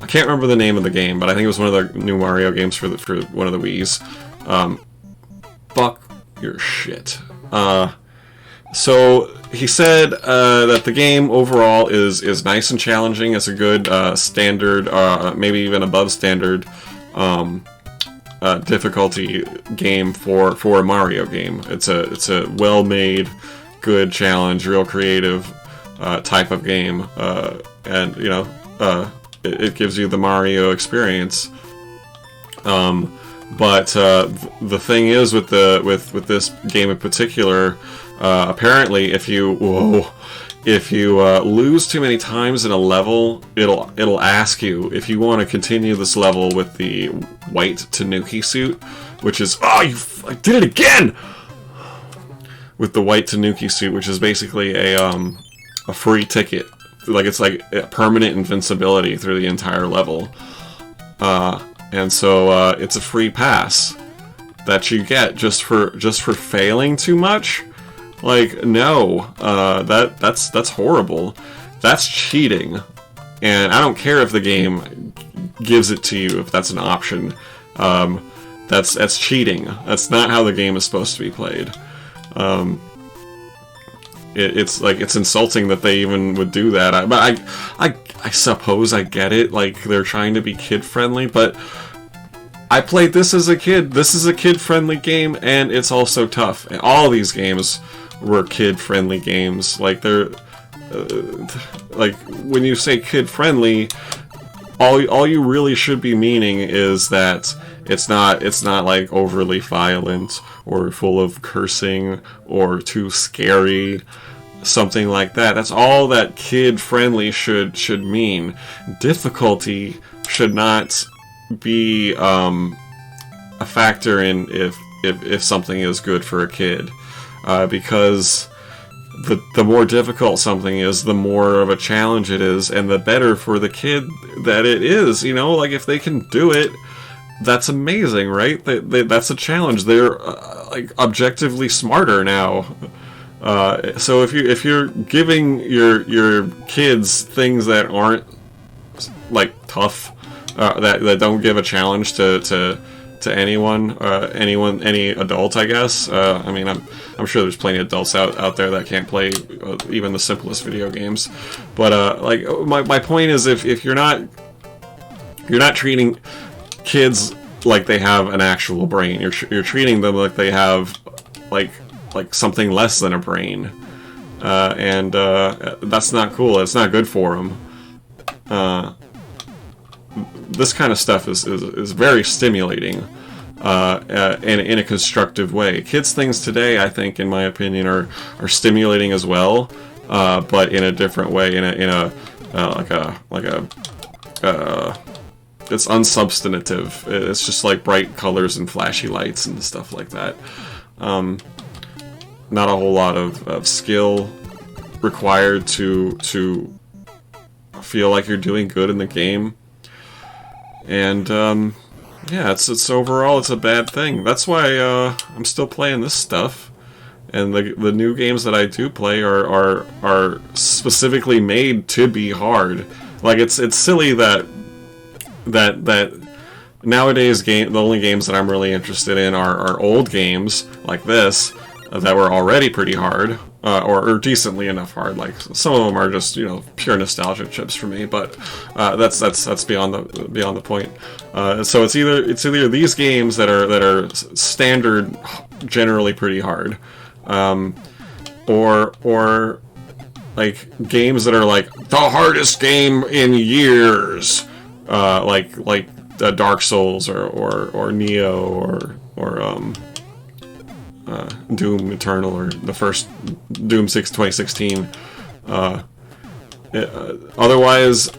can't remember the name of the game, but I think it was one of the new Mario games for one of the Wii's. Fuck your shit. So he said that the game overall is nice and challenging. It's a good standard, maybe even above standard difficulty game for a Mario game. It's a well-made, good challenge, real creative type of game, and you know it gives you the Mario experience. But the thing is with this game in particular, apparently if you lose too many times in a level, it'll ask you if you want to continue this level with the white Tanuki suit, which is I did it again with the white Tanuki suit, which is basically a free ticket. Like it's like permanent invincibility through the entire level. And so it's a free pass that you get just for failing too much. Like, no, that's horrible. That's cheating, and I don't care if the game gives it to you if that's an option. That's cheating. That's not how the game is supposed to be played. It's like it's insulting that they even would do that. But I suppose I get it. Like they're trying to be kid friendly, but I played this as a kid. This is a kid friendly game, and it's also tough. And all these games were kid friendly games. Like they're like when you say kid friendly, all you really should be meaning is that it's not like overly violent or full of cursing or too scary, something like that. That's all that kid friendly should mean. Difficulty should not be a factor in if something is good for a kid, because the more difficult something is, the more of a challenge it is, and the better for the kid that it is. You know, like if they can do it, that's amazing, right? That's a challenge. They're like objectively smarter now. So if you're giving your kids things that aren't like tough, that don't give a challenge to anyone, any adult, I guess. I mean, I'm sure there's plenty of adults out there that can't play even the simplest video games. But like my point is, if you're not treating kids like they have an actual brain, you're treating them like they have like something less than a brain, and that's not cool. It's not good for them. This kind of stuff is very stimulating, in a constructive way. Kids' things today, I think, in my opinion, are stimulating as well, but in a different way. In a it's unsubstantive. It's just like bright colors and flashy lights and stuff like that. Not a whole lot of skill required to feel like you're doing good in the game. And yeah, it's overall it's a bad thing. That's why I'm still playing this stuff. And the new games that I do play are specifically made to be hard. Like it's silly that nowadays the only games that I'm really interested in are old games like this that were already pretty hard, or decently enough hard. Like some of them are just, you know, pure nostalgia chips for me, but that's beyond the point. So it's either these games that are standard, generally pretty hard, or like games that are like the hardest game in years, like Dark Souls or Neo or Doom Eternal, or the first Doom 2016. Otherwise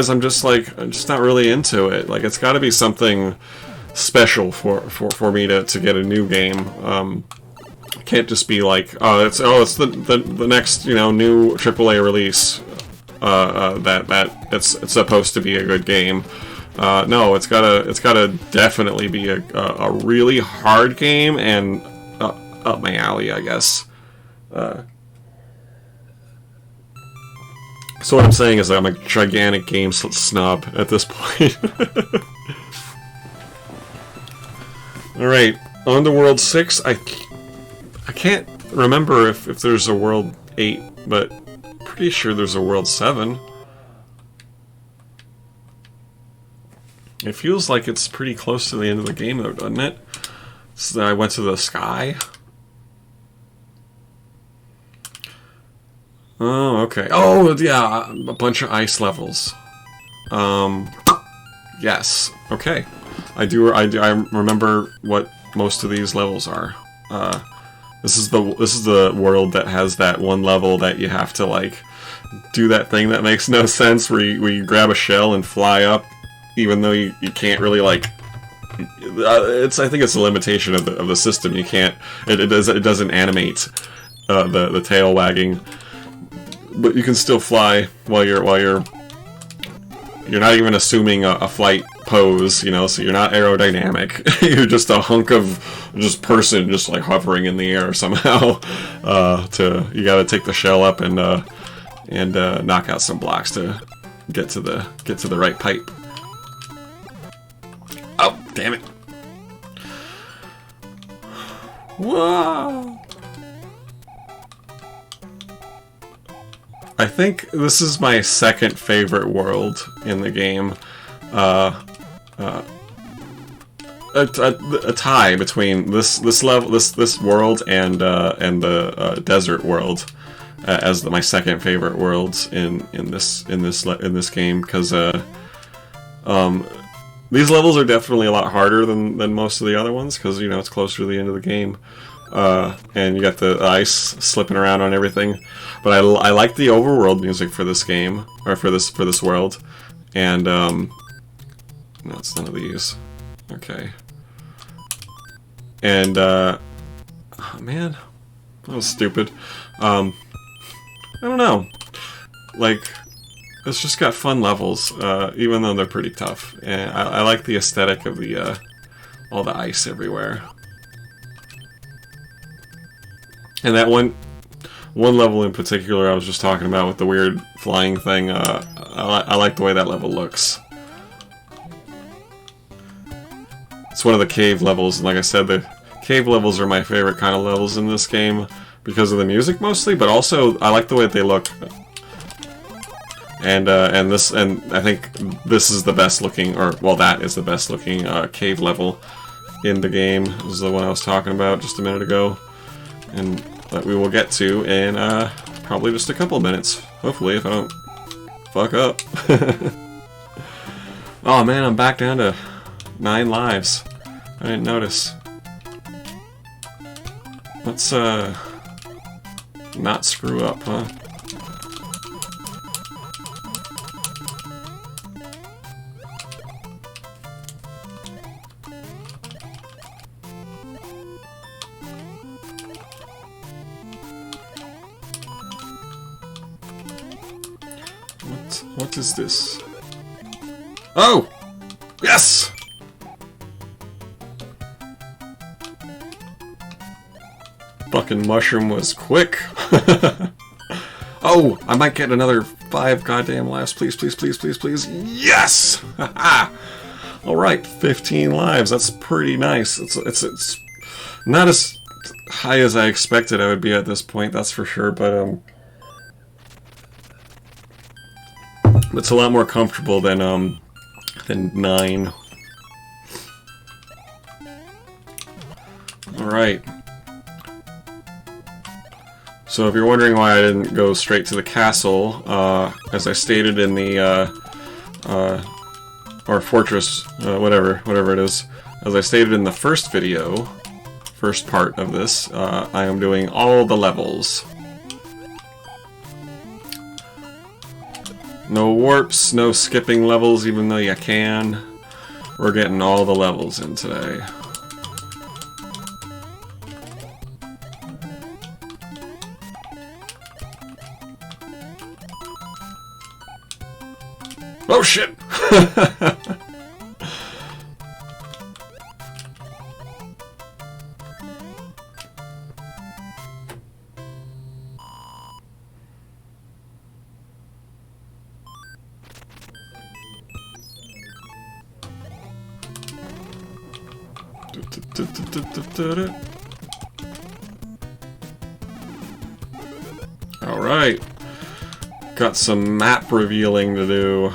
I'm just not really into it. Like it's got to be something special for me to get a new game. It can't just be like it's the next, you know, new AAA release that it's supposed to be a good game. No, it's gotta definitely be a really hard game and up my alley, I guess. So what I'm saying is that I'm a gigantic game snob at this point. Alright, on to World 6. I can't remember if there's a World 8, but pretty sure there's a World 7. It feels like it's pretty close to the end of the game, though, doesn't it? So I went to the sky. Oh, okay. Oh, yeah, a bunch of ice levels. Yes. Okay. I remember what most of these levels are. This is the world that has that one level that you have to like do that thing that makes no sense, where you grab a shell and fly up, even though you can't really like. I think it's a limitation of the system. You can't. It doesn't animate the tail wagging, but you can still fly while you're not even assuming a flight pose, you know, so you're not aerodynamic. You're just a hunk of just person just like hovering in the air somehow. You gotta take the shell up and knock out some blocks to get to the right pipe. Oh, damn it. Whoa. I think this is my second favorite world in the game. A tie between this level, this world, and the desert world as my second favorite worlds in this game, because these levels are definitely a lot harder than most of the other ones, because you know it's closer to the end of the game. And you got the ice slipping around on everything, but I like the overworld music for this game, or for this world, and no, it's none of these. Okay, and oh man, that was stupid. I don't know, like it's just got fun levels, even though they're pretty tough, and I like the aesthetic of the all the ice everywhere. And that one level in particular I was just talking about with the weird flying thing, I like the way that level looks. It's one of the cave levels, and like I said, the cave levels are my favorite kind of levels in this game because of the music mostly, but also I like the way that they look. And I think this is the best looking, or well, that is the best looking cave level in the game. This is the one I was talking about just a minute ago, and that we will get to in probably just a couple of minutes, hopefully, if I don't fuck up. Oh man, I'm back down to 9 lives. I didn't notice. Let's not screw up, huh? What is this? Oh! Yes! Fucking mushroom was quick. Oh! I might get another 5 goddamn lives. Please, please, please, please, please. Yes! Alright, 15 lives. That's pretty nice. It's not as high as I expected I would be at this point, that's for sure, but it's a lot more comfortable than 9. Alright. So if you're wondering why I didn't go straight to the castle, as I stated in the, or fortress, whatever it is, as I stated in the first video, first part of this, I am doing all the levels. No warps, no skipping levels, even though you can. We're getting all the levels in today. Oh shit! Alright. Got some map revealing to do.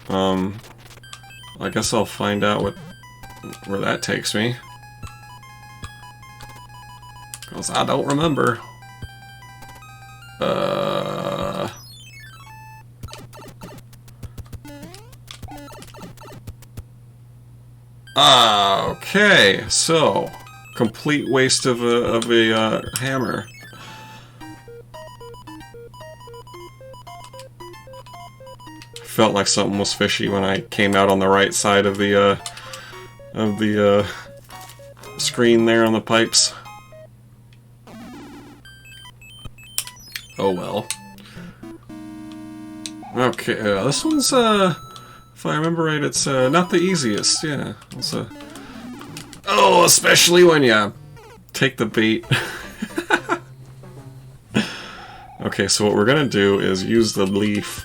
I guess I'll find out where that takes me. Because I don't remember. Okay, so complete waste of a hammer. Felt like something was fishy when I came out on the right side of the screen there on the pipes. Oh well. Okay, this one's if I remember right, it's not the easiest. Yeah, it's oh, especially when you take the bait. Okay, so what we're gonna do is use the leaf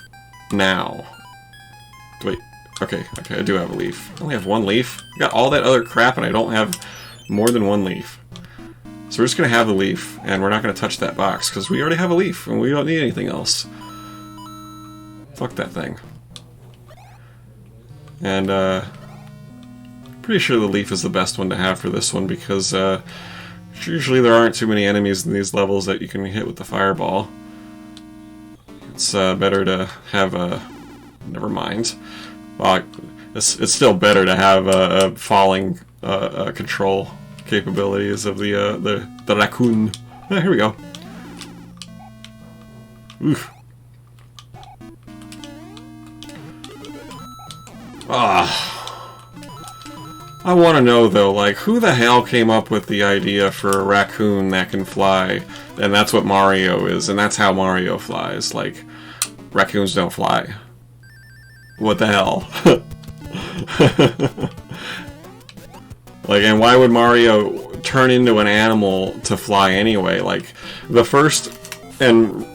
now. Wait, okay, I do have a leaf. I only have one leaf. I got all that other crap and I don't have more than one leaf. So we're just gonna have the leaf, and we're not gonna touch that box, because we already have a leaf, and we don't need anything else. Fuck that thing. And, pretty sure the leaf is the best one to have for this one, because, usually there aren't too many enemies in these levels that you can hit with the fireball. It's, better to have a... Never mind. Well, it's still better to have a falling control capabilities of the raccoon. Here we go. Oof. I want to know though, like, who the hell came up with the idea for a raccoon that can fly? And that's what Mario is, and that's how Mario flies. Like, raccoons don't fly. What the hell? Like, and why would Mario turn into an animal to fly anyway? Like, the first, and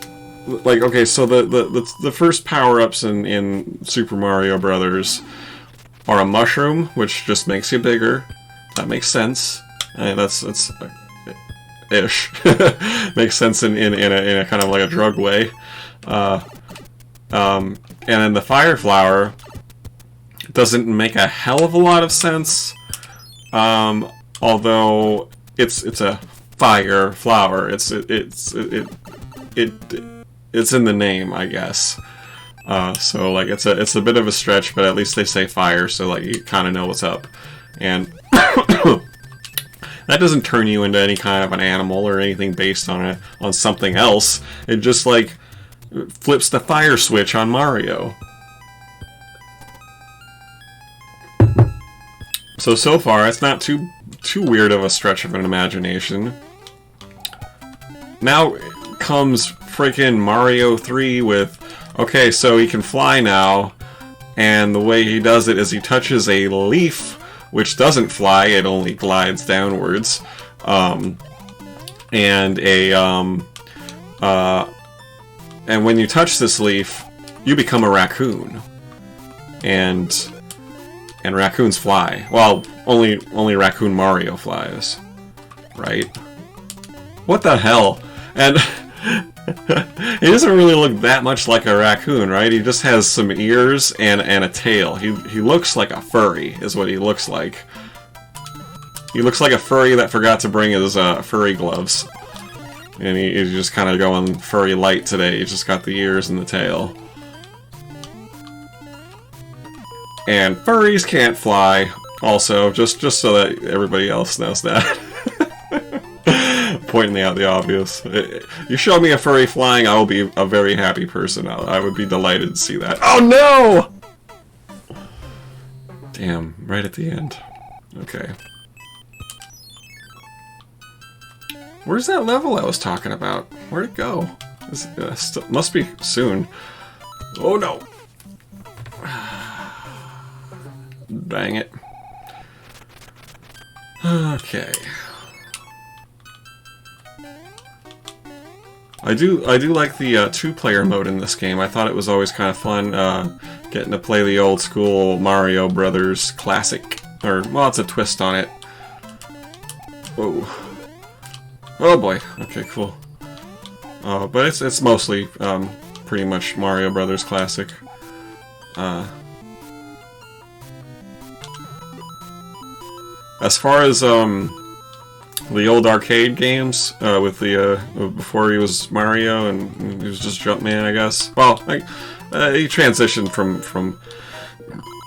like, okay, so the first power-ups in Super Mario Brothers are a mushroom, which just makes you bigger. That makes sense. I mean, that's ish. Makes sense in a kind of like a drug way. And then the fire flower doesn't make a hell of a lot of sense. Although it's a fire flower. It's in the name, I guess. So like it's a bit of a stretch, but at least they say fire, so like you kind of know what's up. And that doesn't turn you into any kind of an animal or anything based on something else. It just like flips the fire switch on Mario. So far, it's not too weird of a stretch of an imagination. Now comes freaking Mario 3 with, okay, so he can fly now, and the way he does it is he touches a leaf, which doesn't fly, it only glides downwards, and when you touch this leaf, you become a raccoon, and raccoons fly. Well, only Raccoon Mario flies, right? What the hell? And he doesn't really look that much like a raccoon, right? He just has some ears and a tail. He looks like a furry, is what he looks like. He looks like a furry that forgot to bring his furry gloves. And he's just kind of going furry light today. He's just got the ears and the tail. And furries can't fly, also, just so that everybody else knows that. Pointing out the obvious. You show me a furry flying, I will be a very happy person. I would be delighted to see that. Oh no! Damn, right at the end. Okay. Where's that level I was talking about? Where'd it go? Must be soon. Oh no! Dang it. Okay. I do like the two-player mode in this game. I thought it was always kind of fun getting to play the old school Mario Brothers classic. Or, well, it's a twist on it. Whoa. Oh boy. Okay, cool. But it's mostly pretty much Mario Brothers classic. As far as the old arcade games with the before he was Mario and he was just Jumpman, I guess. Well, he transitioned from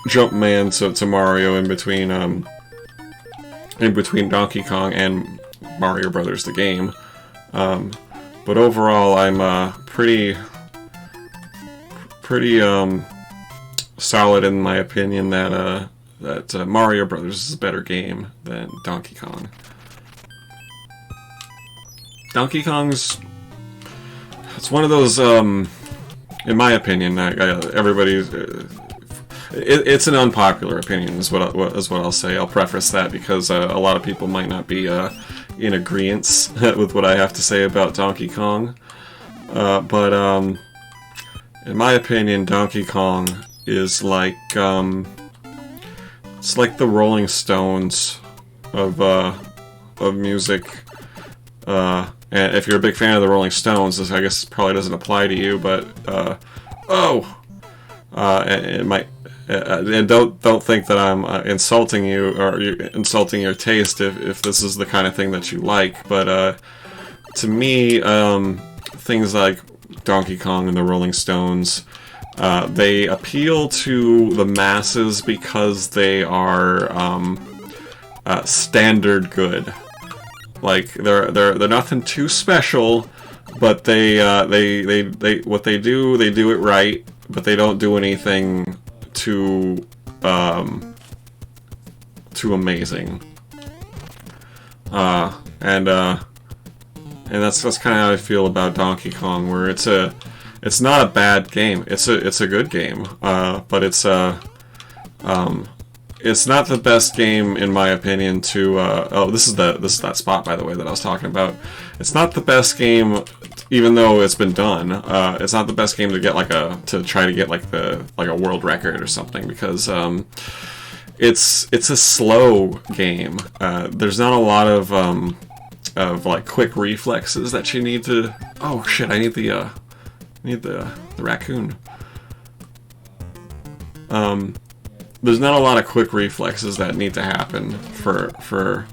Jumpman to Mario in between Donkey Kong and Mario Brothers the game. But overall, I'm pretty solid in my opinion that Mario Brothers is a better game than Donkey Kong. Donkey Kong's... It's one of those, in my opinion, everybody's... It's an unpopular opinion, is what I'll say. I'll preface that because a lot of people might not be in agreement with what I have to say about Donkey Kong. But in my opinion, Donkey Kong is like it's like the Rolling Stones of music. And if you're a big fan of the Rolling Stones, this I guess probably doesn't apply to you, but it might. And don't think that I'm insulting you or insulting your taste if this is the kind of thing that you like. But to me, things like Donkey Kong and the Rolling Stones, they appeal to the masses because they are standard good. Like they're nothing too special, but they what they do it right, but they don't do anything too amazing. And that's kind of how I feel about Donkey Kong, where it's not a bad game. It's a good game, but it's not the best game in my opinion to this is that spot, by the way, that I was talking about. It's not the best game, even though it's been done. It's not the best game to get to try to get a world record or something, because it's a slow game. There's not a lot of like quick reflexes that you need to. Oh shit! I need the raccoon. There's not a lot of quick reflexes that need to happen for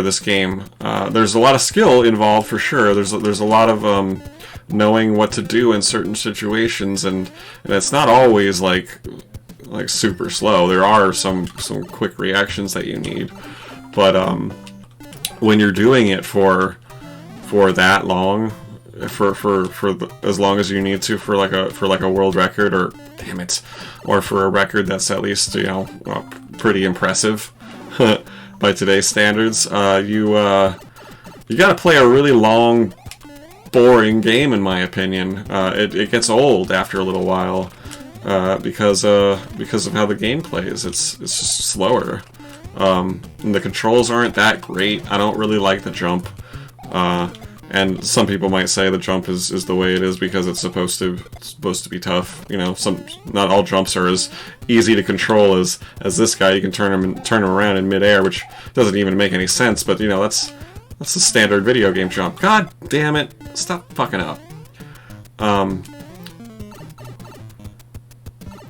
this game. There's a lot of skill involved for sure. There's a lot of knowing what to do in certain situations, and it's not always like super slow. There are some quick reactions that you need, but when you're doing it for that long, as long as you need to for like a world record, or damn it, or for a record that's at least pretty impressive by today's standards, you got to play a really long, boring game, in my opinion. It gets old after a little while because of how the game plays. It's just slower. And the controls aren't that great. I don't really like the jump. And some people might say the jump is the way it is because it's supposed to be tough. Not all jumps are as easy to control as this guy. You can turn him around in midair, which doesn't even make any sense. But that's a standard video game jump. God damn it! Stop fucking up.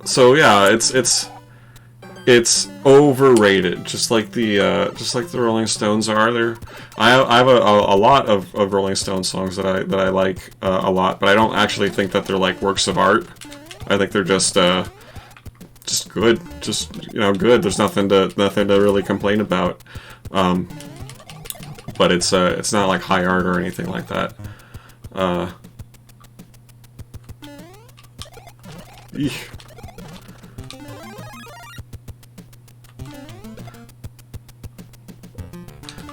So yeah, it's overrated, just like the Rolling Stones are. I have a lot of Rolling Stones songs that I like a lot, but I don't actually think that they're like works of art. I think they're just good, good. There's nothing to really complain about. But it's not like high art or anything like that. Eesh.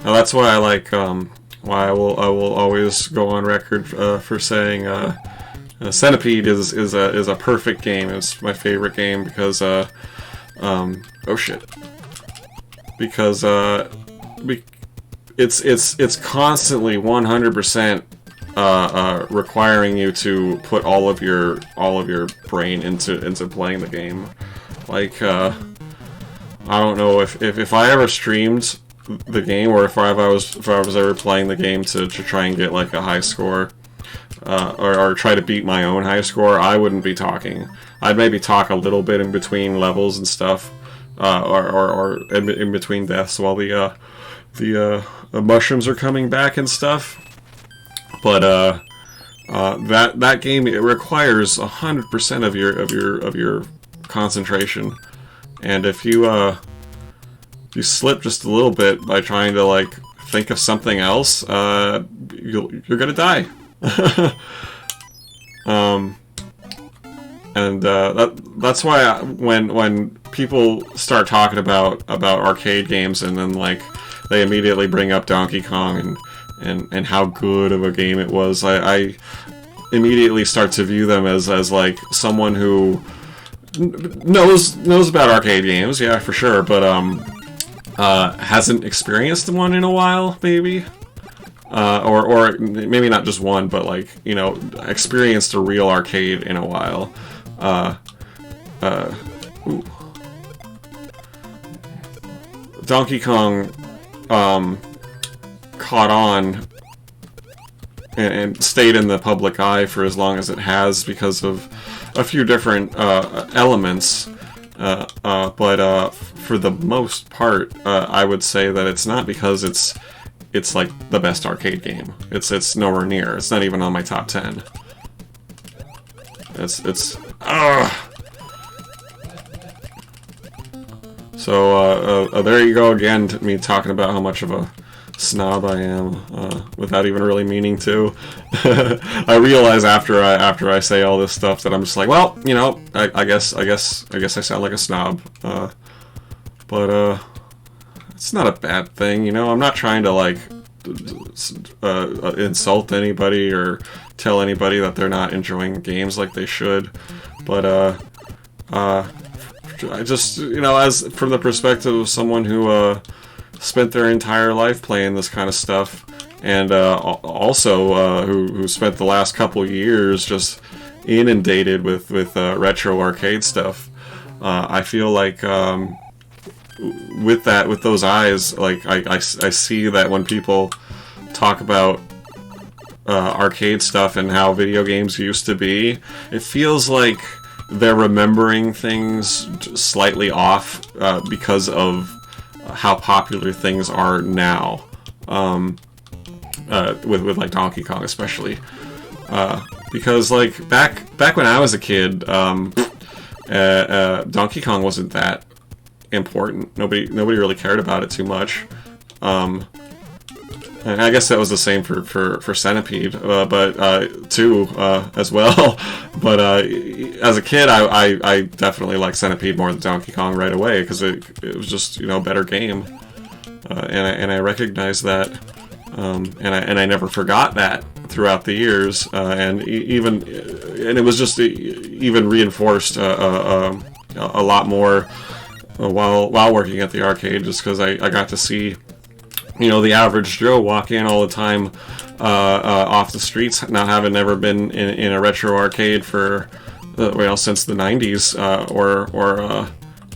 Now that's why I like, why I will always go on record for saying Centipede is a perfect game. It's my favorite game because oh shit, because it's constantly 100% requiring you to put all of your brain into playing the game. Like I don't know if I ever streamed the game, or if I was ever playing the game to try and get like a high score, or try to beat my own high score, I wouldn't be talking. I'd maybe talk a little bit in between levels and stuff, or in between deaths while the mushrooms are coming back and stuff. But that game, it requires 100% of your concentration, and if you slip just a little bit by trying to like think of something else, you're gonna die. That's why when people start talking about arcade games and then like they immediately bring up Donkey Kong and how good of a game it was, I immediately start to view them as like someone who knows about arcade games, yeah, for sure, but hasn't experienced one in a while, maybe. Or maybe not just one, but like, you know, experienced a real arcade in a while. Donkey Kong caught on and stayed in the public eye for as long as it has because of a few different elements. But for the most part, I would say that it's not because it's like the best arcade game. It's nowhere near. It's not even on my top 10. So there you go again, me talking about how much of a snob I am, without even really meaning to. I realize after I say all this stuff that I'm just like, well, you know, I guess I sound like a snob. But it's not a bad thing, you know. I'm not trying to like insult anybody or tell anybody that they're not enjoying games like they should. But I just, you know, as from the perspective of someone who spent their entire life playing this kind of stuff, and also who spent the last couple years just inundated with retro arcade stuff, I feel like with those eyes, like I see that when people talk about arcade stuff and how video games used to be, it feels like they're remembering things slightly off because of how popular things are now, with like Donkey Kong especially, because like back when I was a kid, Donkey Kong wasn't that important. Nobody really cared about it too much. And I guess that was the same for Centipede, but too as well. But as a kid, I definitely liked Centipede more than Donkey Kong right away because it was just, you know, a better game, and I recognized that, and I never forgot that throughout the years, and it was just even reinforced a lot more while working at the arcade, just because I got to see, you know, the average Joe walk in all the time off the streets, not having ever been in a retro arcade for, well, since the 90s,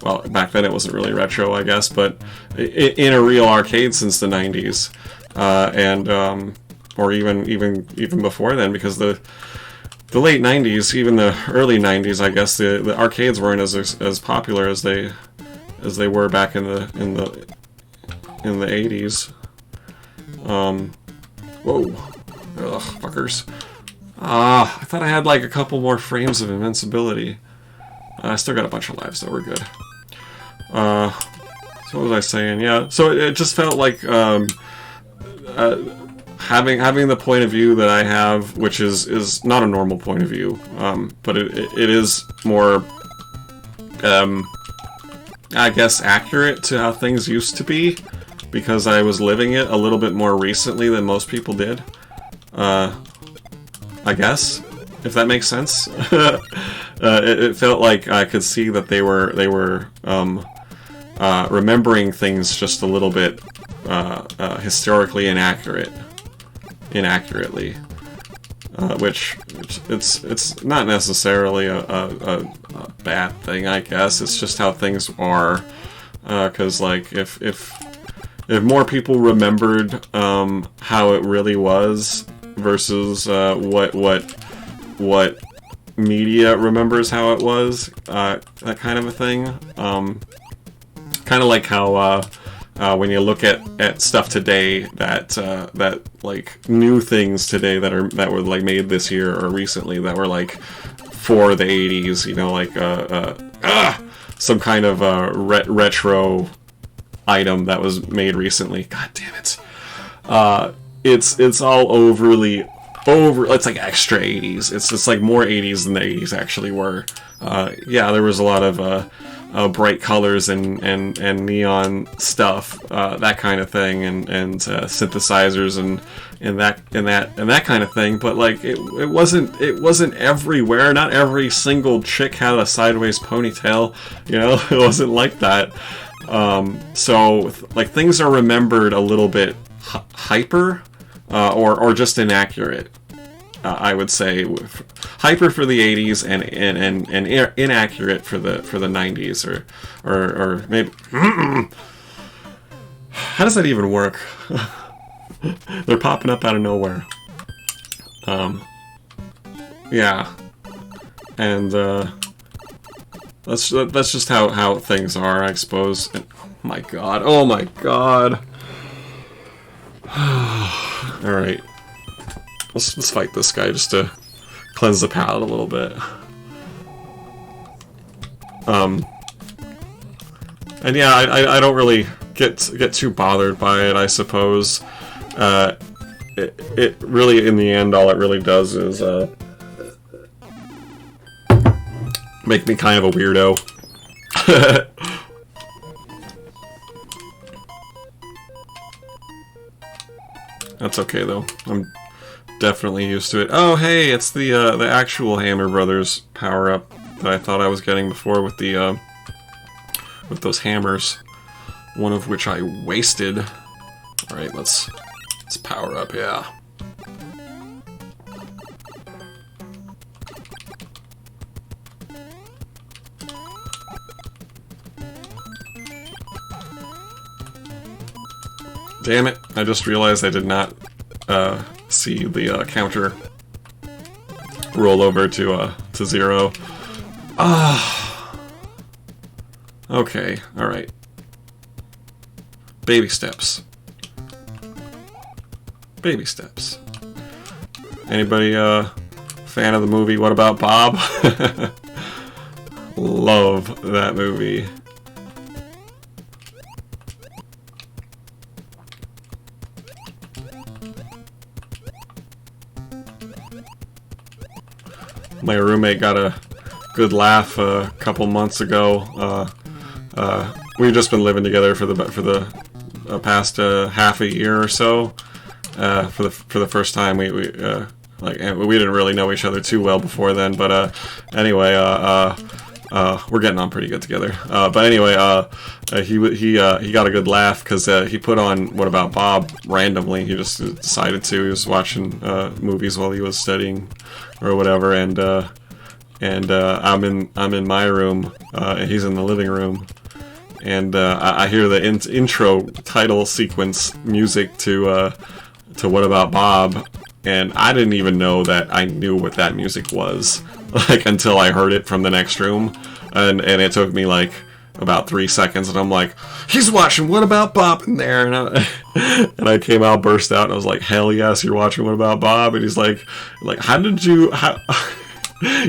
well, back then it wasn't really retro, I guess, but in a real arcade since the 90s, or even before then, because the late 90s, even the early 90s, I guess the arcades weren't as popular as they were back in the 80s. Whoa. Ugh, fuckers. I thought I had like a couple more frames of invincibility. I still got a bunch of lives, though. We're good. So what was I saying? Yeah, so it just felt like having the point of view that I have, which is not a normal point of view, but it is more, I guess, accurate to how things used to be, because I was living it a little bit more recently than most people did. I guess, if that makes sense. It felt like I could see that they were remembering things just a little bit historically inaccurately, which it's not necessarily a bad thing, I guess. It's just how things are, because like if more people remembered how it really was versus what media remembers how it was, that kind of a thing. Kind of like how when you look at stuff today that like new things today that were like made this year or recently that were like for the 80s, you know, like some kind of retro item that was made recently. God damn it. It's all overly it's like extra 80s. It's like more 80s than the 80s actually were. Yeah, there was a lot of bright colors and neon stuff, that kind of thing, and synthesizers and that kind of thing. But like it wasn't everywhere. Not every single chick had a sideways ponytail. You know, it wasn't like that. So like things are remembered a little bit hyper, or just inaccurate. I would say hyper for the 80s and inaccurate for the 90s or maybe how does that even work? They're popping up out of nowhere. Yeah, and that's just how things are, I suppose. And, oh my god. All right. Let's fight this guy just to cleanse the palate a little bit. And yeah, I don't really get too bothered by it, I suppose. It really, in the end, all it really does is make me kind of a weirdo. That's okay though. I'm definitely used to it. Oh, hey, it's the actual Hammer Brothers power-up that I thought I was getting before with the with those hammers, one of which I wasted. All right, let's power up. Yeah. Damn it! I just realized I did not see the counter roll over to 0. Okay, alright. Baby steps. Baby steps. Anybody fan of the movie What About Bob? Love that movie. My roommate got a good laugh a couple months ago. We've just been living together for the past half a year or so. For the first time, we didn't really know each other too well before then. But anyway, we're getting on pretty good together. But anyway, he got a good laugh because he put on What About Bob randomly. He just decided to. He was watching movies while he was studying or whatever, and I'm in my room, and he's in the living room, and I hear the intro title sequence music to What About Bob, and I didn't even know that I knew what that music was, like, until I heard it from the next room, and it took me like about 3 seconds, and I'm like, he's watching What About Bob in there, and I came out, burst out, and I was like, hell yes, you're watching What About Bob? And he's like, how did you,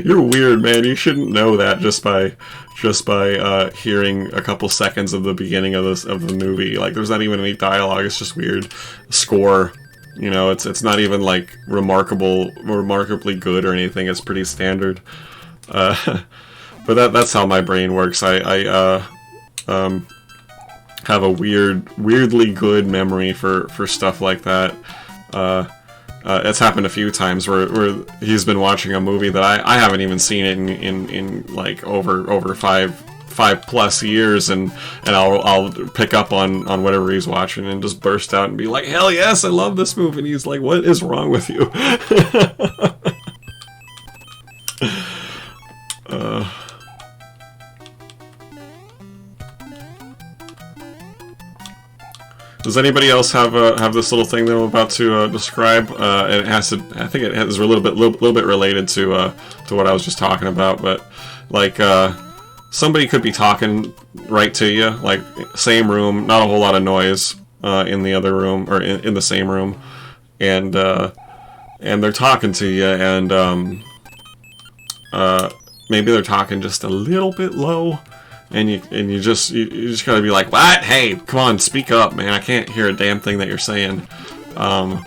you're weird, man, you shouldn't know that just by hearing a couple seconds of the beginning of the movie. Like, there's not even any dialogue, it's just weird score, you know, it's not even like remarkably good or anything, it's pretty standard. But that's how my brain works. I have a weirdly good memory for stuff like that. It's happened a few times where he's been watching a movie that I haven't even seen it in like over 5+ years, and I'll pick up on whatever he's watching and just burst out and be like, hell yes, I love this movie. And he's like, what is wrong with you? Does anybody else have this little thing that I'm about to describe? And it has to. I think it is a little bit related to what I was just talking about. But like somebody could be talking right to you, like same room, not a whole lot of noise in the other room or in the same room, and they're talking to you, and maybe they're talking just a little bit low. And you just gotta be like, what? Hey, come on, speak up, man! I can't hear a damn thing that you're saying. And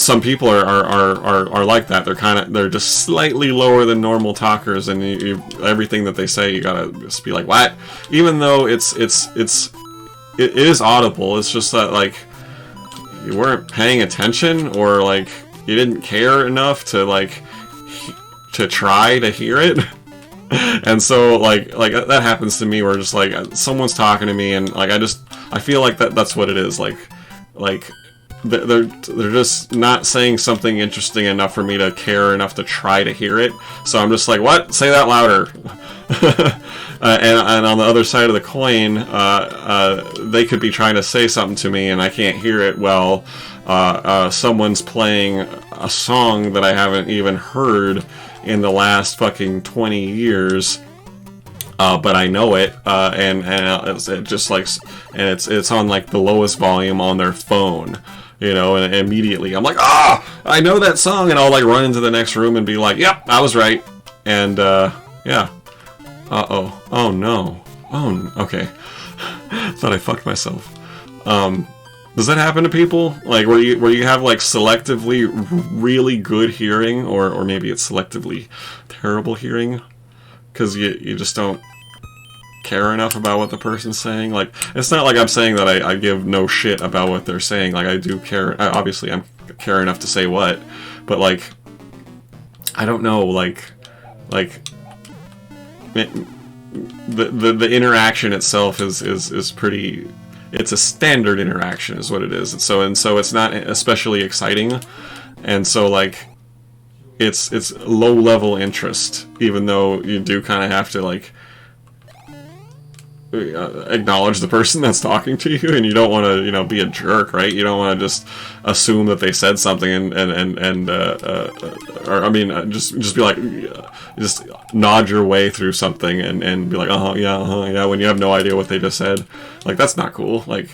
some people are like that. They're just slightly lower than normal talkers, and everything that they say, you gotta just be like, what? Even though it is audible. It's just that like you weren't paying attention, or like you didn't care enough to like. To try to hear it. And so like that happens to me, where just like someone's talking to me, and like I feel like that's what it is, like they're just not saying something interesting enough for me to care enough to try to hear it. So I'm just like, what? Say that louder. And on the other side of the coin, they could be trying to say something to me and I can't hear it well. Someone's playing a song that I haven't even heard in the last fucking 20 years, but I know it, and it's on like the lowest volume on their phone, you know, and immediately I'm like, I know that song, and I'll like run into the next room and be like, yep, I was right, and yeah, oh no, okay, thought I fucked myself. Does that happen to people? Like, where you have like selectively really good hearing, or maybe it's selectively terrible hearing, because you just don't care enough about what the person's saying? Like, it's not like I'm saying that I give no shit about what they're saying. Like, I do care. Obviously, I'm care enough to say what, but like, I don't know. Like the interaction itself is pretty. It's a standard interaction, is what it is. And so it's not especially exciting, and so like it's low level interest, even though you do kind of have to like acknowledge the person that's talking to you, and you don't want to be a jerk, right? You don't want to just assume that they said something or I mean just be like just nod your way through something and be like yeah when you have no idea what they just said. Like, that's not cool. Like,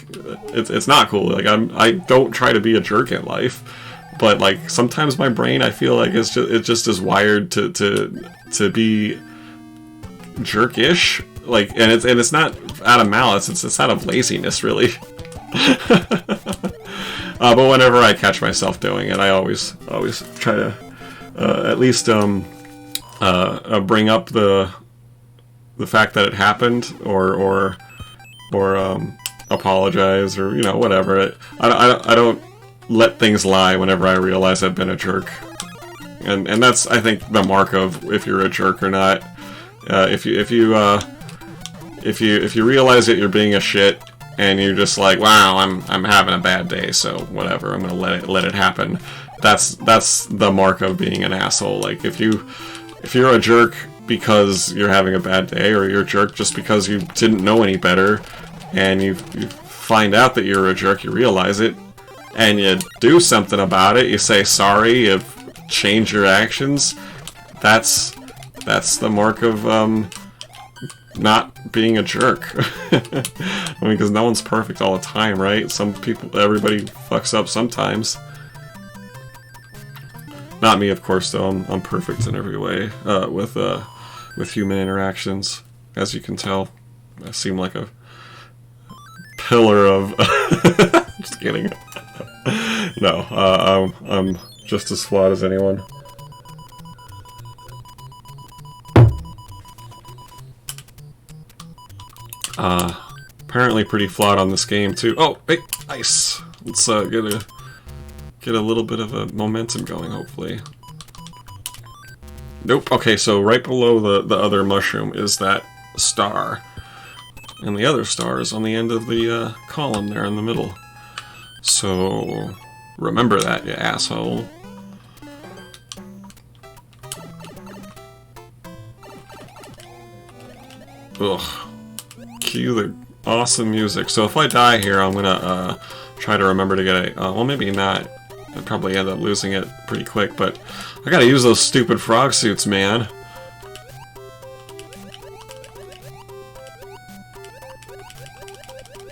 it's not cool. Like, I don't try to be a jerk in life, but like sometimes my brain, I feel like it just is wired to be jerkish. Like, and it's not out of malice. It's out of laziness, really. But whenever I catch myself doing it, I always try to at least bring up the fact that it happened, or apologize, or whatever. I don't let things lie whenever I realize I've been a jerk, and that's, I think, the mark of if you're a jerk or not. If you realize that you're being a shit, and you're just like, wow, I'm having a bad day, so whatever, I'm gonna let it happen. That's the mark of being an asshole. Like, if you're a jerk because you're having a bad day, or you're a jerk just because you didn't know any better, and you find out that you're a jerk, you realize it, and you do something about it, you say sorry, you change your actions, that's the mark of not being a jerk. I mean, because no one's perfect all the time, right? Everybody fucks up sometimes. Not me, of course, though. I'm perfect in every way with human interactions, as you can tell. I seem like a pillar of. Just kidding. No, I'm just as flawed as anyone. Apparently pretty flawed on this game too. Oh, hey, nice. Let's get a little bit of a momentum going, hopefully. Nope. Okay, so right below the other mushroom is that star, and the other star is on the end of the column there in the middle. So remember that, you asshole. Ugh. cue the awesome music. So if I die here, I'm gonna try to remember to get a... well, maybe not. I'd probably end up losing it pretty quick, but I gotta use those stupid frog suits, man.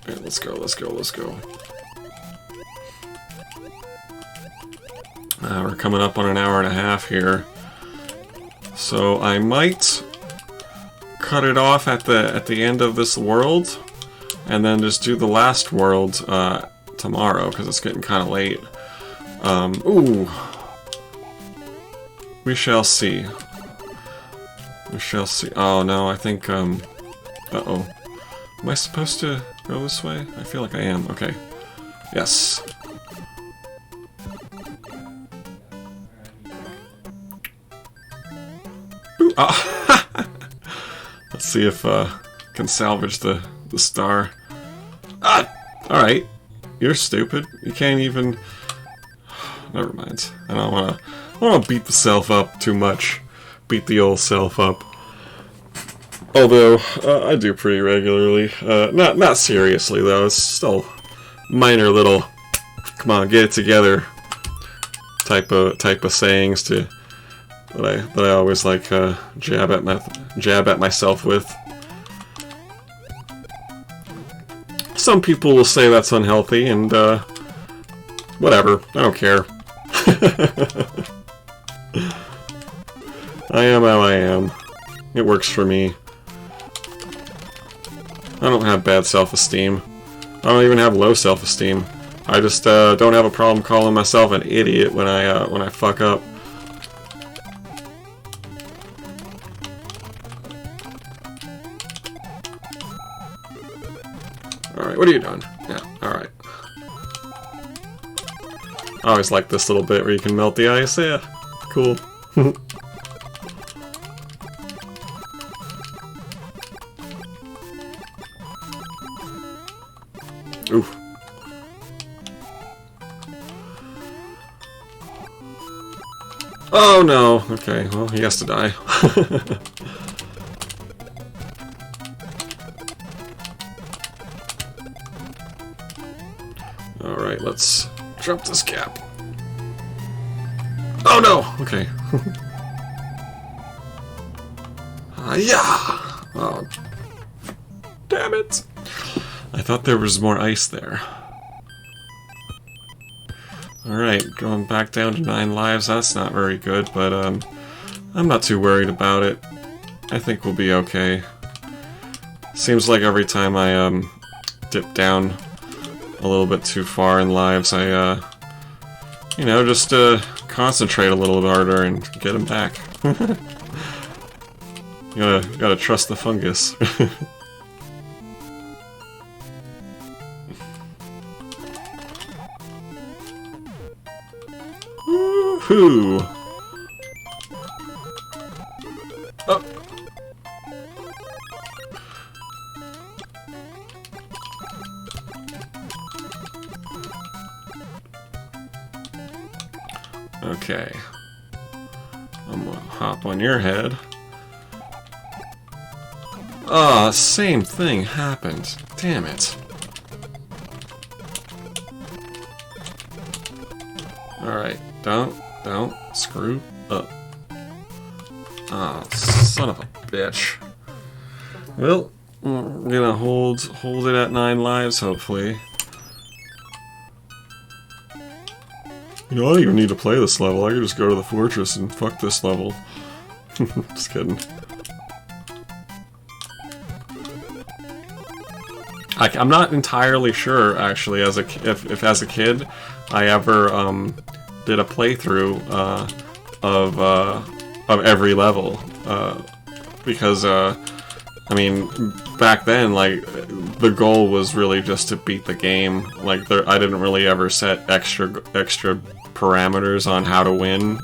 Right, let's go, let's go, let's go. We're coming up on an hour and a half here. So I might cut it off at the end of this world, and then just do the last world tomorrow, because it's getting kind of late. Ooh. We shall see. We shall see. Oh no, I think, uh-oh. Am I supposed to go this way? I feel like I am. Okay. Yes. Ooh, oh. Let's see if can salvage the star. Ah! Alright. You're stupid. You can't even... Never mind. I don't wanna beat the self up too much. Beat the old self up. Although I do pretty regularly. Not seriously though. It's still minor little come on, get it together type of sayings that I always like jab at myself with. Some people will say that's unhealthy, and whatever. I don't care. I am how I am. It works for me. I don't have bad self-esteem. I don't even have low self-esteem. I just don't have a problem calling myself an idiot when I fuck up. Alright, what are you doing? Yeah, alright. I always like this little bit where you can melt the ice. Yeah, cool. Oof. Oh no! Okay, well, he has to die. Alright, let's jump this gap. Oh no! Okay. Yeah! Oh. Damn it! I thought there was more ice there. Alright, going back down to 9 lives, that's not very good, but I'm not too worried about it. I think we'll be okay. Seems like every time I dip down a little bit too far in lives, I you know, just concentrate a little harder and get them back. You gotta trust the fungus. Woohoo! Oh. Okay. I'm gonna hop on your head. Ah, same thing happened. Damn it. Alright, don't screw up. Ah, son of a bitch. Well, we're gonna hold it at 9 lives, hopefully. You know, I don't even need to play this level. I could just go to the fortress and fuck this level. Just kidding. I'm not entirely sure, actually, if as a kid I ever did a playthrough of every level, because I mean, back then, like, the goal was really just to beat the game. Like, I didn't really ever set extra parameters on how to win,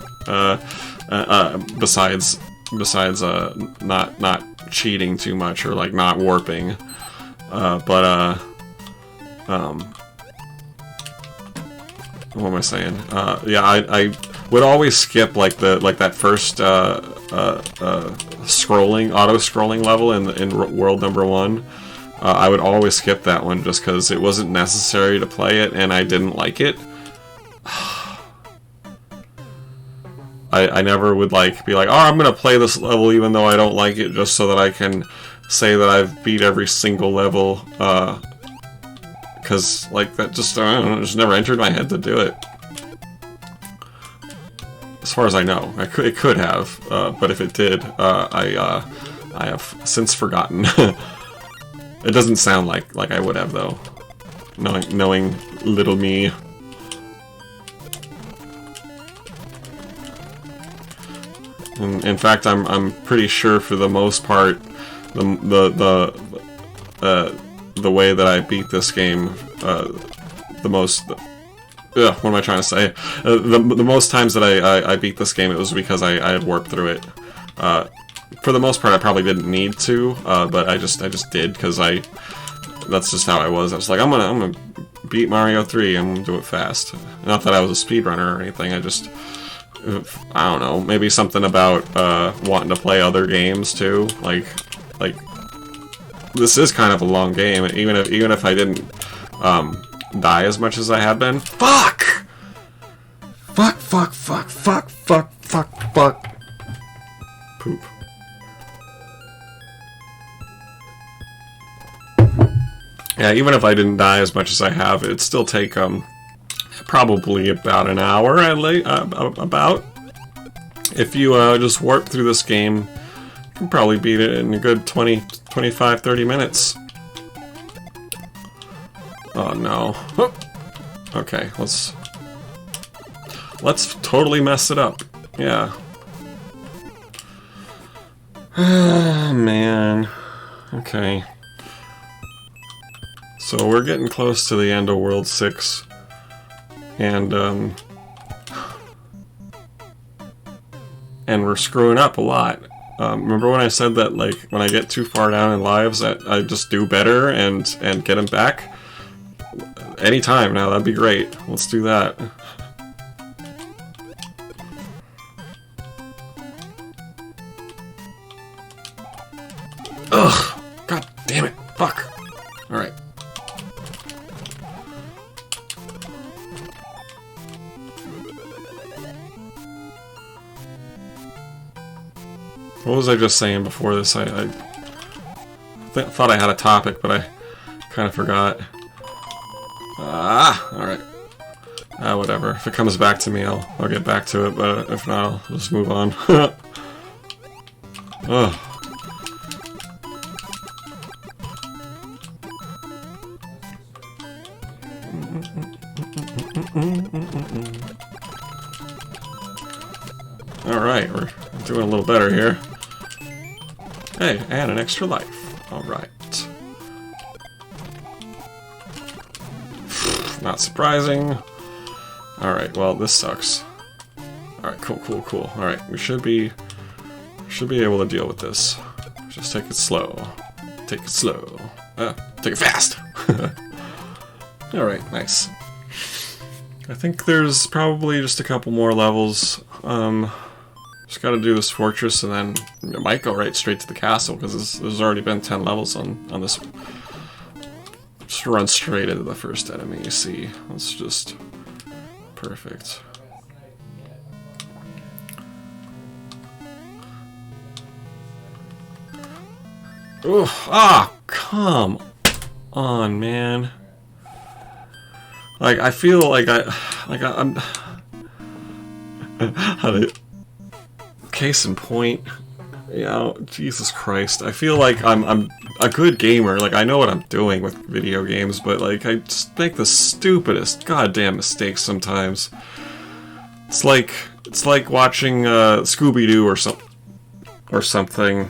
besides not cheating too much or like not warping. What am I saying? Yeah, I would always skip like that first auto-scrolling level in world number 1, I would always skip that one just because it wasn't necessary to play it, and I didn't like it. I never would like be like, oh, I'm gonna play this level even though I don't like it, just so that I can say that I've beat every single level. Because like that just, I don't know, just never entered my head to do it. As far as I know, it could have, but if it did, I have since forgotten. It doesn't sound like I would have though, knowing little me. In fact, I'm pretty sure for the most part, the way that I beat this game, the most. What am I trying to say? The most times that I beat this game, it was because I had warped through it. For the most part, I probably didn't need to, but I just did because that's just how I was. I was like, I'm gonna beat Mario 3. I'm gonna do it fast. Not that I was a speedrunner or anything. I don't know. Maybe something about wanting to play other games too. Like this is kind of a long game, even if I didn't die as much as I have been. Fuck! Fuck! Poop. Yeah, even if I didn't die as much as I have, it'd still take probably about an hour. About. If you just warp through this game, you can probably beat it in a good 20, 25, 30 minutes. Oh no. Okay, let's totally mess it up. Yeah. Ah, man. Okay. So we're getting close to the end of World 6. And we're screwing up a lot. Remember when I said that, like, when I get too far down in lives, that I just do better and get them back? Anytime now, that'd be great. Let's do that. Ugh! God damn it! Fuck! Alright. What was I just saying before this? I thought I had a topic, but I kind of forgot. Alright. Whatever. If it comes back to me, I'll get back to it, but if not, I'll just move on. Ugh. Alright, we're doing a little better here. Hey, and an extra life. Alright. Not surprising. Alright, well, this sucks. Alright, cool. Alright, we should be able to deal with this. Just take it slow. Take it slow. Take it fast! Alright, nice. I think there's probably just a couple more levels. Just gotta do this fortress, and then it might go right straight to the castle, because there's already been 10 levels on this. Just run straight into the first enemy you see. That's just perfect. Ooh, come on, man. Like, I feel like I'm case in point, you know, Jesus Christ, I feel like I'm a good gamer. Like, I know what I'm doing with video games, but like, I just make the stupidest goddamn mistakes sometimes. It's like watching Scooby-Doo or something,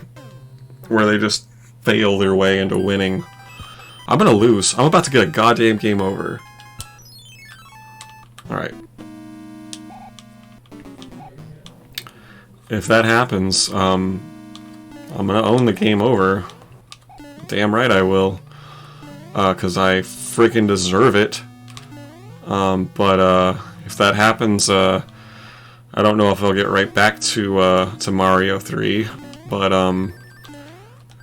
where they just fail their way into winning. I'm gonna lose. I'm about to get a goddamn game over. Alright. If that happens, I'm gonna own the game over. Damn right I will. Cause I freaking deserve it. But if that happens, I don't know if I'll get right back to Mario 3. But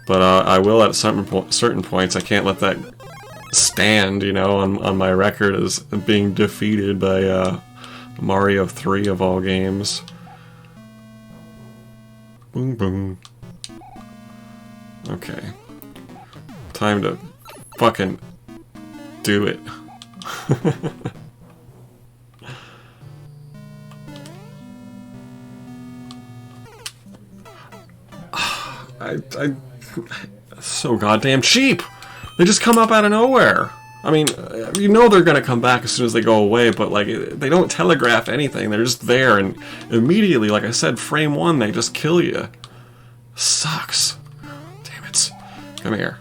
But I will at certain points. I can't let that stand, you know, on my record as being defeated by Mario 3 of all games. Boom, boom. Okay. Time to fucking do it. I so goddamn cheap. They just come up out of nowhere. I mean, you know they're gonna come back as soon as they go away, but like they don't telegraph anything. They're just there, and immediately, like I said, frame one, they just kill you. Sucks. Damn it. Come here.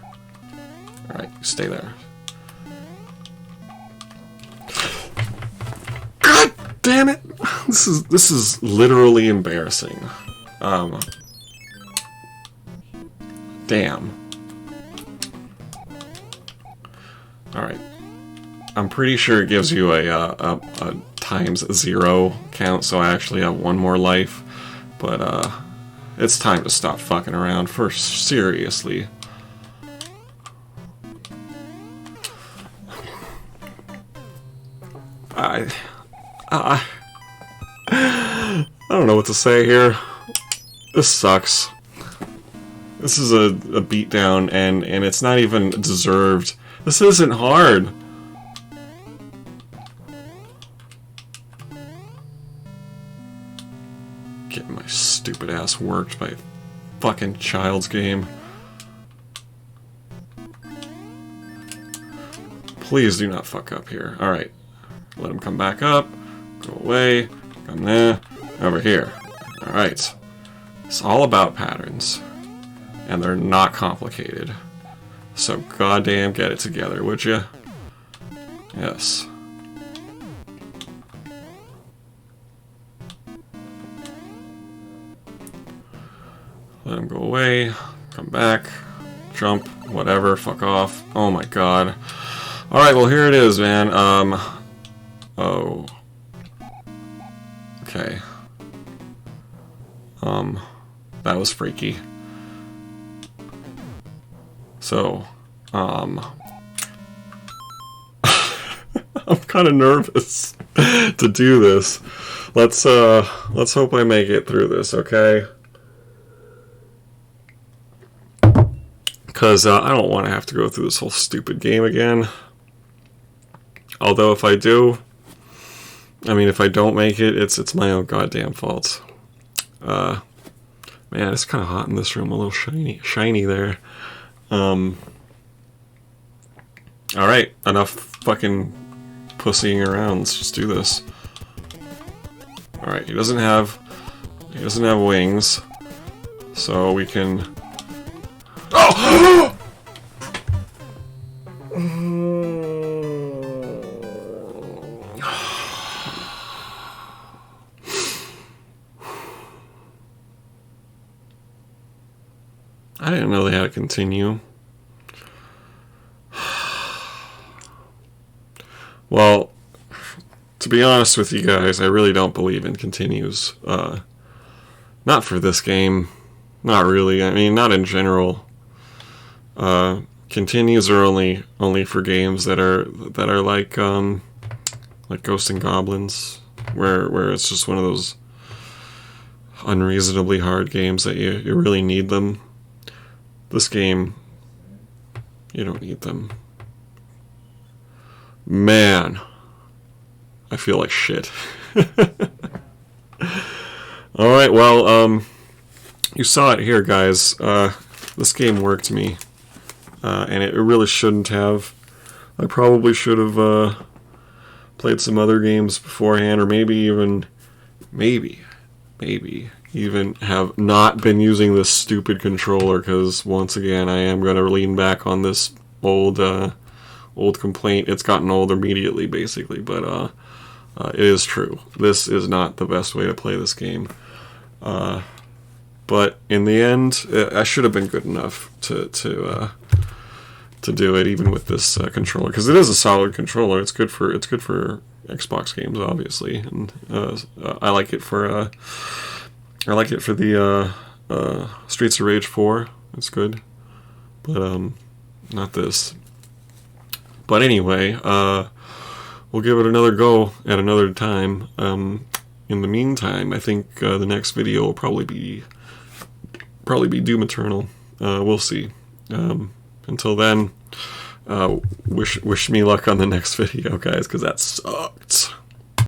All right, stay there. God damn it! This is literally embarrassing. Damn. Alright. I'm pretty sure it gives you a times 0 count, so I actually have one more life. But, it's time to stop fucking around for seriously. I don't know what to say here. This sucks. This is a beatdown, and it's not even deserved. This isn't hard. Getting my stupid ass worked by a fucking child's game. Please do not fuck up here. Alright. Let him come back up. Go away. Come there. Over here. Alright. It's all about patterns. And they're not complicated. So goddamn get it together, would you? Yes. Let him go away. Come back. Jump. Whatever. Fuck off. Oh my god. Alright, well here it is, man. Oh. Okay. That was freaky. So, I'm kind of nervous to do this. Let's hope I make it through this, okay? Because I don't want to have to go through this whole stupid game again. Although if I do, I mean, if I don't make it, it's my own goddamn fault. Man, it's kind of hot in this room. A little shiny there. Alright, enough fucking pussying around. Let's just do this. Alright, he doesn't have wings. So we can... Oh! I didn't know they had to continue. Well, to be honest with you guys, I really don't believe in continues. Not for this game. Not really. I mean, not in general. Continues are only for games that are like Ghosts and Goblins, where it's just one of those unreasonably hard games that you really need them. This game, you don't need them. Man, I feel like shit. Alright, well, you saw it here, guys. This game worked me. And it really shouldn't have. I probably should have played some other games beforehand, or maybe even have not been using this stupid controller, because once again I am going to lean back on this old complaint. It's gotten old immediately, basically, but it is true. This is not the best way to play this game. But in the end, I should have been good enough to do it, even with this controller, because it is a solid controller. It's good for Xbox games, obviously, and I like it for the Streets of Rage 4. It's good. but not this. But anyway, we'll give it another go at another time. In the meantime, I think the next video will probably be Doom Eternal. We'll see. Until then, wish me luck on the next video, guys, because that sucked.